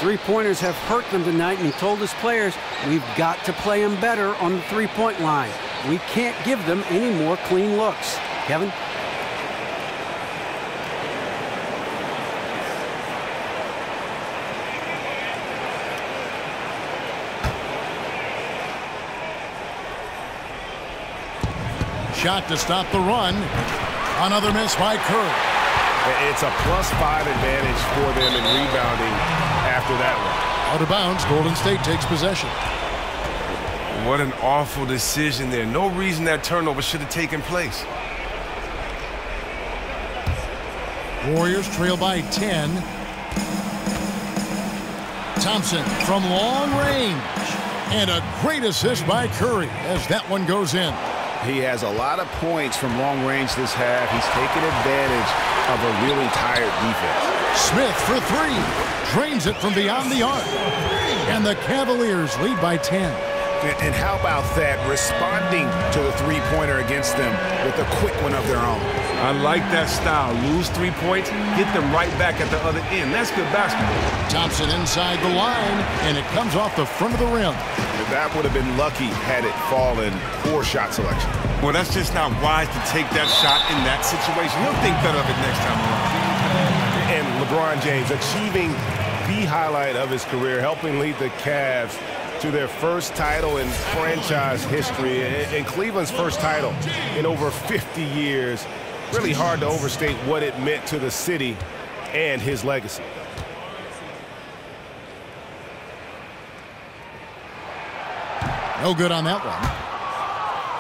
Three-pointers have hurt them tonight, and he told his players, we've got to play them better on the three-point line. We can't give them any more clean looks. Kevin? Shot to stop the run. Another miss by Curry. It's a +5 advantage for them in rebounding after that one. Out of bounds, Golden State takes possession. What an awful decision there. No reason that turnover should have taken place. Warriors trail by 10. Thompson from long range. And a great assist by Curry as that one goes in. He has a lot of points from long range this half. He's taken advantage of a really tired defense. Smith for 3. Drains it from beyond the arc. And the Cavaliers lead by 10. And how about that, responding to the three-pointer against them with a quick one of their own. I like that style. Lose 3 points, get them right back at the other end. That's good basketball. Thompson inside the line, and it comes off the front of the rim. That would have been lucky had it fallen. Poor shot selection. Well, that's just not wise to take that shot in that situation. He'll think better of it next time around. And LeBron James achieving the highlight of his career, helping lead the Cavs to their first title in franchise history, and Cleveland's first title in over 50 years. Really hard to overstate what it meant to the city and his legacy. No good on that one.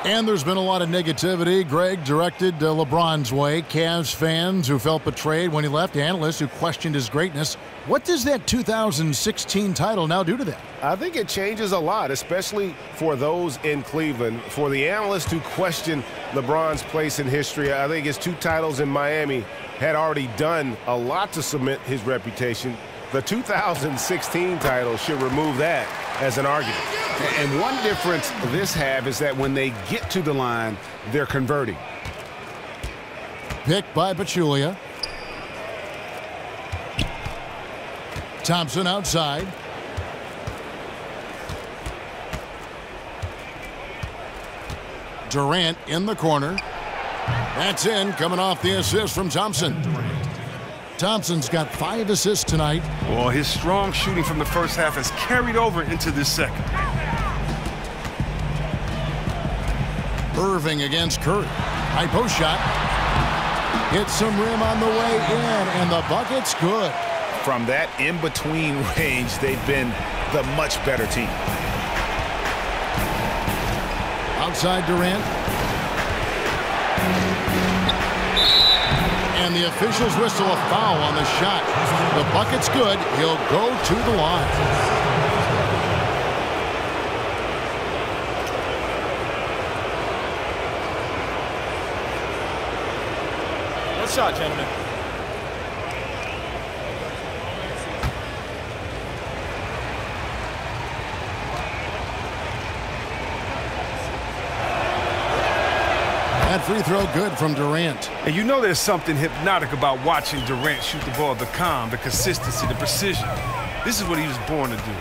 And there's been a lot of negativity, Greg, directed LeBron's way. Cavs fans who felt betrayed when he left, analysts who questioned his greatness. What does that 2016 title now do to that? I think it changes a lot, especially for those in Cleveland. For the analysts who question LeBron's place in history, I think his 2 titles in Miami had already done a lot to cement his reputation. The 2016 title should remove that as an argument. And one difference this have is that when they get to the line, they're converting. Picked by Pachulia. Thompson outside. Durant in the corner. That's in, coming off the assist from Thompson. Thompson's got 5 assists tonight. Well, his strong shooting from the first half has carried over into this second. Irving against Curry. High post shot. Hits some rim on the way in, and the bucket's good. From that in-between range, they've been the much better team. Outside Durant. And the officials whistle a foul on the shot. The bucket's good. He'll go to the line. Good shot, gentlemen. That free throw good from Durant. And you know there's something hypnotic about watching Durant shoot the ball, the calm, the consistency, the precision. This is what he was born to do.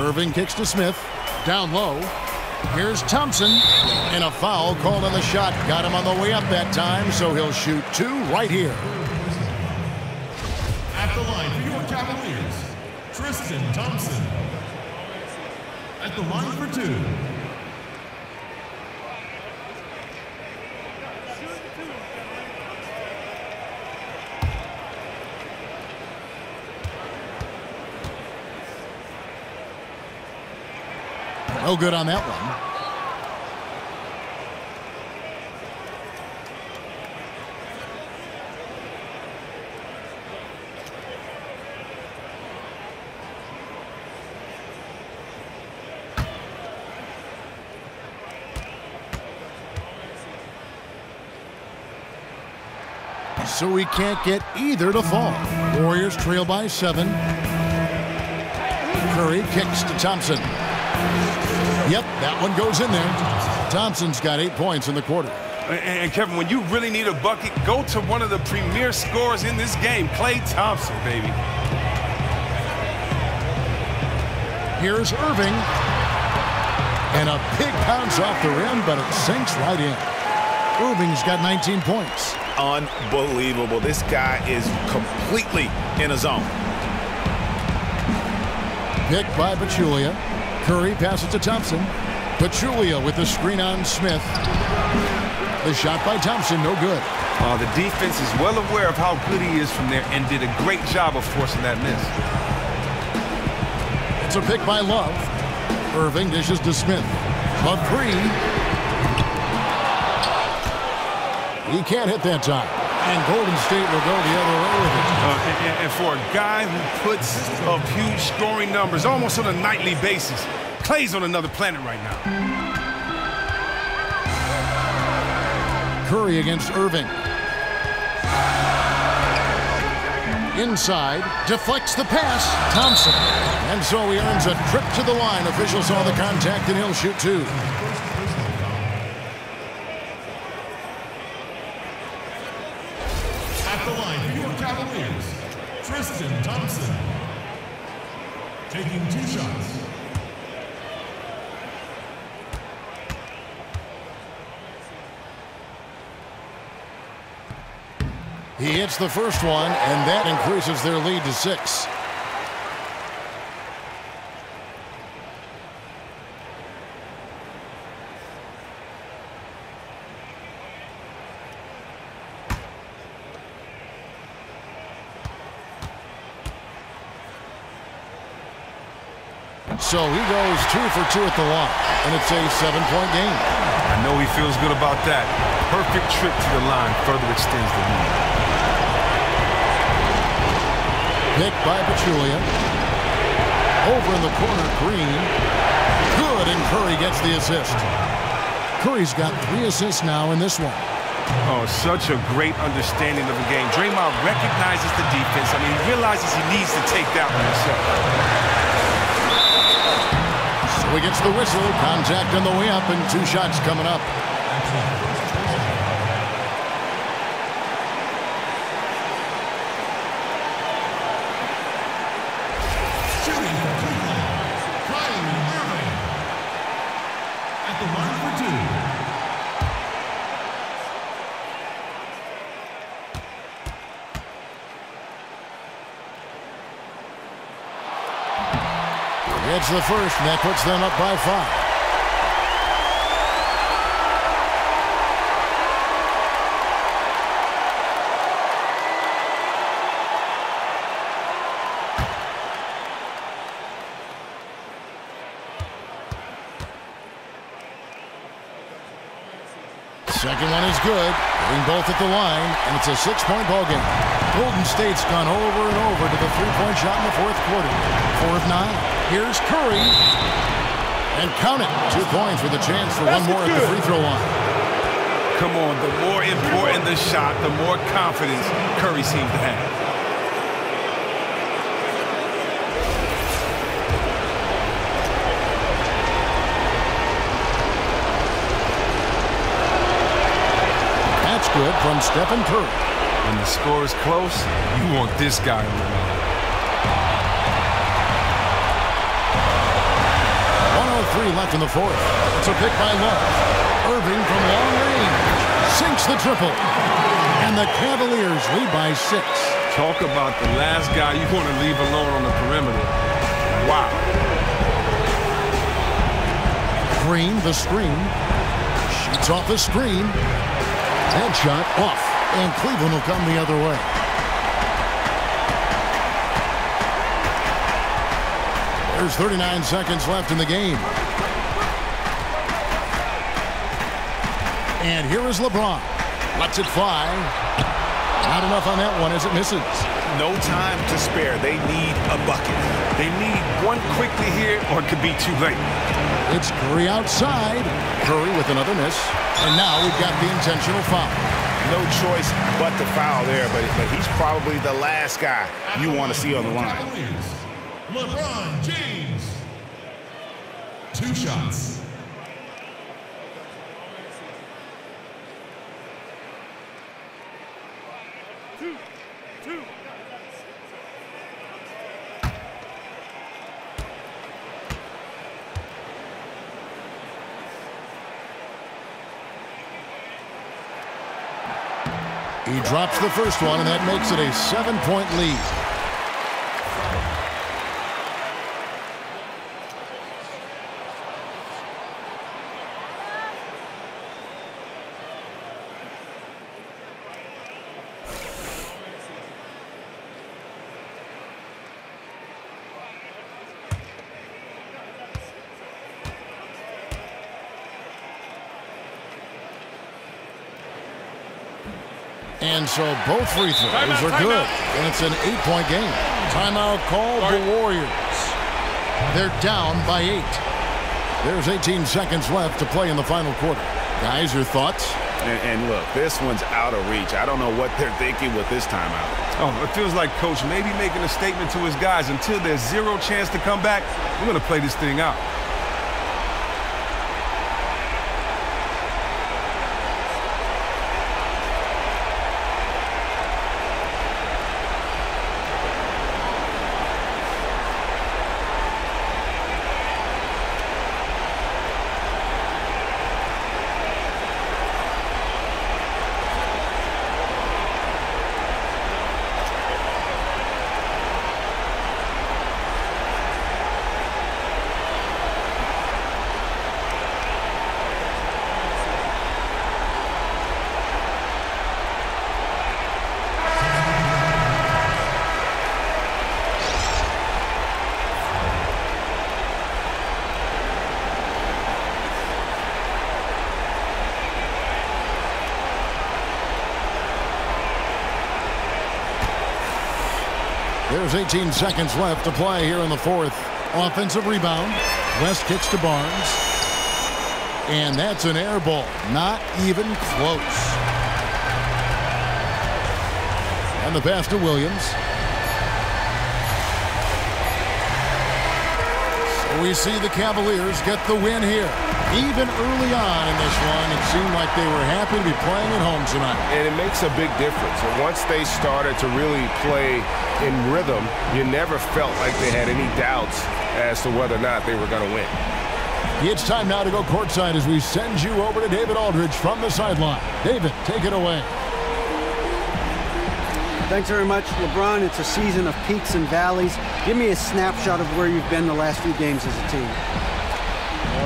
Irving kicks to Smith. Down low. Here's Thompson. And a foul called on the shot. Got him on the way up that time, so he'll shoot 2 right here. At the line for your Cavaliers, Tristan Thompson. At the line for 2. No good on that one. So we can't get either to fall. Warriors trail by 7. Curry kicks to Thompson. Yep, that one goes in there. Thompson's got 8 points in the quarter. And Kevin, when you really need a bucket, go to one of the premier scorers in this game, Klay Thompson, baby. Here's Irving. And a big bounce off the rim, but it sinks right in. Irving's got 19 points. Unbelievable. This guy is completely in a zone. Picked by Pachulia. Curry passes to Thompson. Pachulia with the screen on Smith. The shot by Thompson, no good. The defense is well aware of how good he is from there and did a great job of forcing that miss. It's a pick by Love. Irving dishes to Smith. A 3. He can't hit that time. And Golden State will go the other way with it. And for a guy who puts up huge scoring numbers almost on a nightly basis, Klay's on another planet right now. Curry against Irving. Inside, deflects the pass. Thompson. And so he earns a trip to the line. Officials saw the contact and he'll shoot 2. At the line for your Cavaliers, Tristan Thompson. Taking 2 shots. He hits the first one, and that increases their lead to 6. So he goes 2 for 2 at the line, and it's a 7-point game. I know he feels good about that. Perfect trip to the line further extends the lead. Picked by Pachulia. Over in the corner, Green. Good, and Curry gets the assist. Curry's got 3 assists now in this one. Oh, such a great understanding of the game. Draymond recognizes the defense. I mean, he realizes he needs to take that one himself. So he gets the whistle. Contact on the way up, and 2 shots coming up. Shooting for Cleveland, Irving. At the line for 2. It's the first, and that puts them up by 5. Second one is good. Hitting both at the line, and it's a 6-point ball game. Golden State's gone over and over to the 3-point shot in the 4th quarter. 4 of 9. Here's Curry. And count it. 2 points with a chance for one more at the free throw line. Come on, the more important the shot, the more confidence Curry seems to have. That's good from Stephen Curry. When the score is close, you want this guy around. 1:03 left in the 4th. It's a pick by Love. Irving from long range sinks the triple. And the Cavaliers lead by 6. Talk about the last guy you want to leave alone on the perimeter. Wow. Green, the screen. Shoots off the screen. Headshot off. And Cleveland will come the other way. There's 39 seconds left in the game. And here is LeBron. Lets it fly. Not enough on that one as it misses. No time to spare. They need a bucket. They need one quickly here, or it could be too late. It's Curry outside. Curry with another miss. And now we've got the intentional foul. No choice but to foul there, but he's probably the last guy you want to see on the line. LeBron James. 2 shots. He drops the first one, and that makes it a 7-point lead. And so both free throws are good. And it's an 8-point game. Timeout called the Warriors. They're down by 8. There's 18 seconds left to play in the final quarter. Guys, your thoughts? And look, this one's out of reach. I don't know what they're thinking with this timeout. Oh, it feels like Coach may be making a statement to his guys. Until there's 0 chance to come back, we're going to play this thing out. There's 18 seconds left to play here in the fourth. Offensive rebound. West kicks to Barnes. And that's an air ball. Not even close. And the pass to Williams. So we see the Cavaliers get the win here. Even early on in this one, it seemed like they were happy to be playing at home tonight. And it makes a big difference. And once they started to really play in rhythm, you never felt like they had any doubts as to whether or not they were going to win. It's time now to go courtside as we send you over to David Aldridge from the sideline. David, take it away. Thanks very much, LeBron. It's a season of peaks and valleys. Give me a snapshot of where you've been the last few games as a team.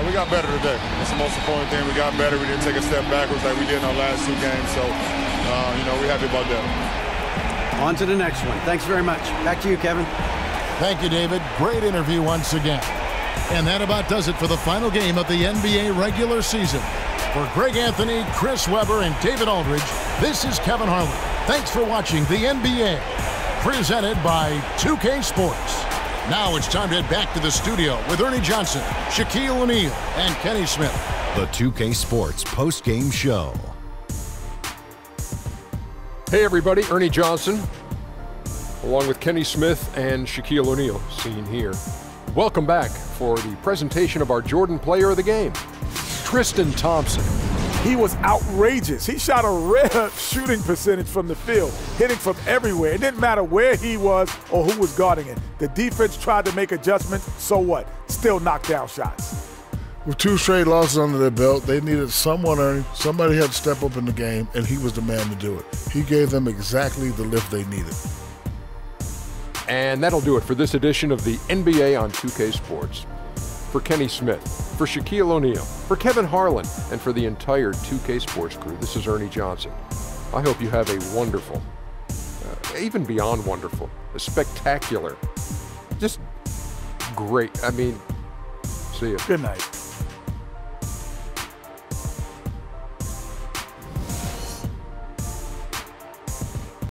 We got better today. That's the most important thing. We got better. We didn't take a step backwards like we did in our last two games. So, we're happy about that. On to the next one. Thanks very much. Back to you, Kevin. Thank you, David. Great interview once again. And that about does it for the final game of the NBA regular season. For Greg Anthony, Chris Webber, and David Aldridge, this is Kevin Harlan. Thanks for watching the NBA, presented by 2K Sports. Now it's time to head back to the studio with Ernie Johnson, Shaquille O'Neal, and Kenny Smith. The 2K Sports Post-Game Show. Hey everybody, Ernie Johnson, along with Kenny Smith and Shaquille O'Neal, seen here. Welcome back for the presentation of our Jordan Player of the Game, Tristan Thompson. He was outrageous. He shot a rare shooting percentage from the field, hitting from everywhere. It didn't matter where he was or who was guarding him. The defense tried to make adjustments, so what? Still knocked down shots. With 2 straight losses under their belt, they needed somebody had to step up in the game, and he was the man to do it. He gave them exactly the lift they needed. And that'll do it for this edition of the NBA on 2K Sports. For Kenny Smith, for Shaquille O'Neal, for Kevin Harlan, and for the entire 2K Sports crew, this is Ernie Johnson. I hope you have a wonderful, even beyond wonderful, a spectacular, just great. I mean, see you. Good night.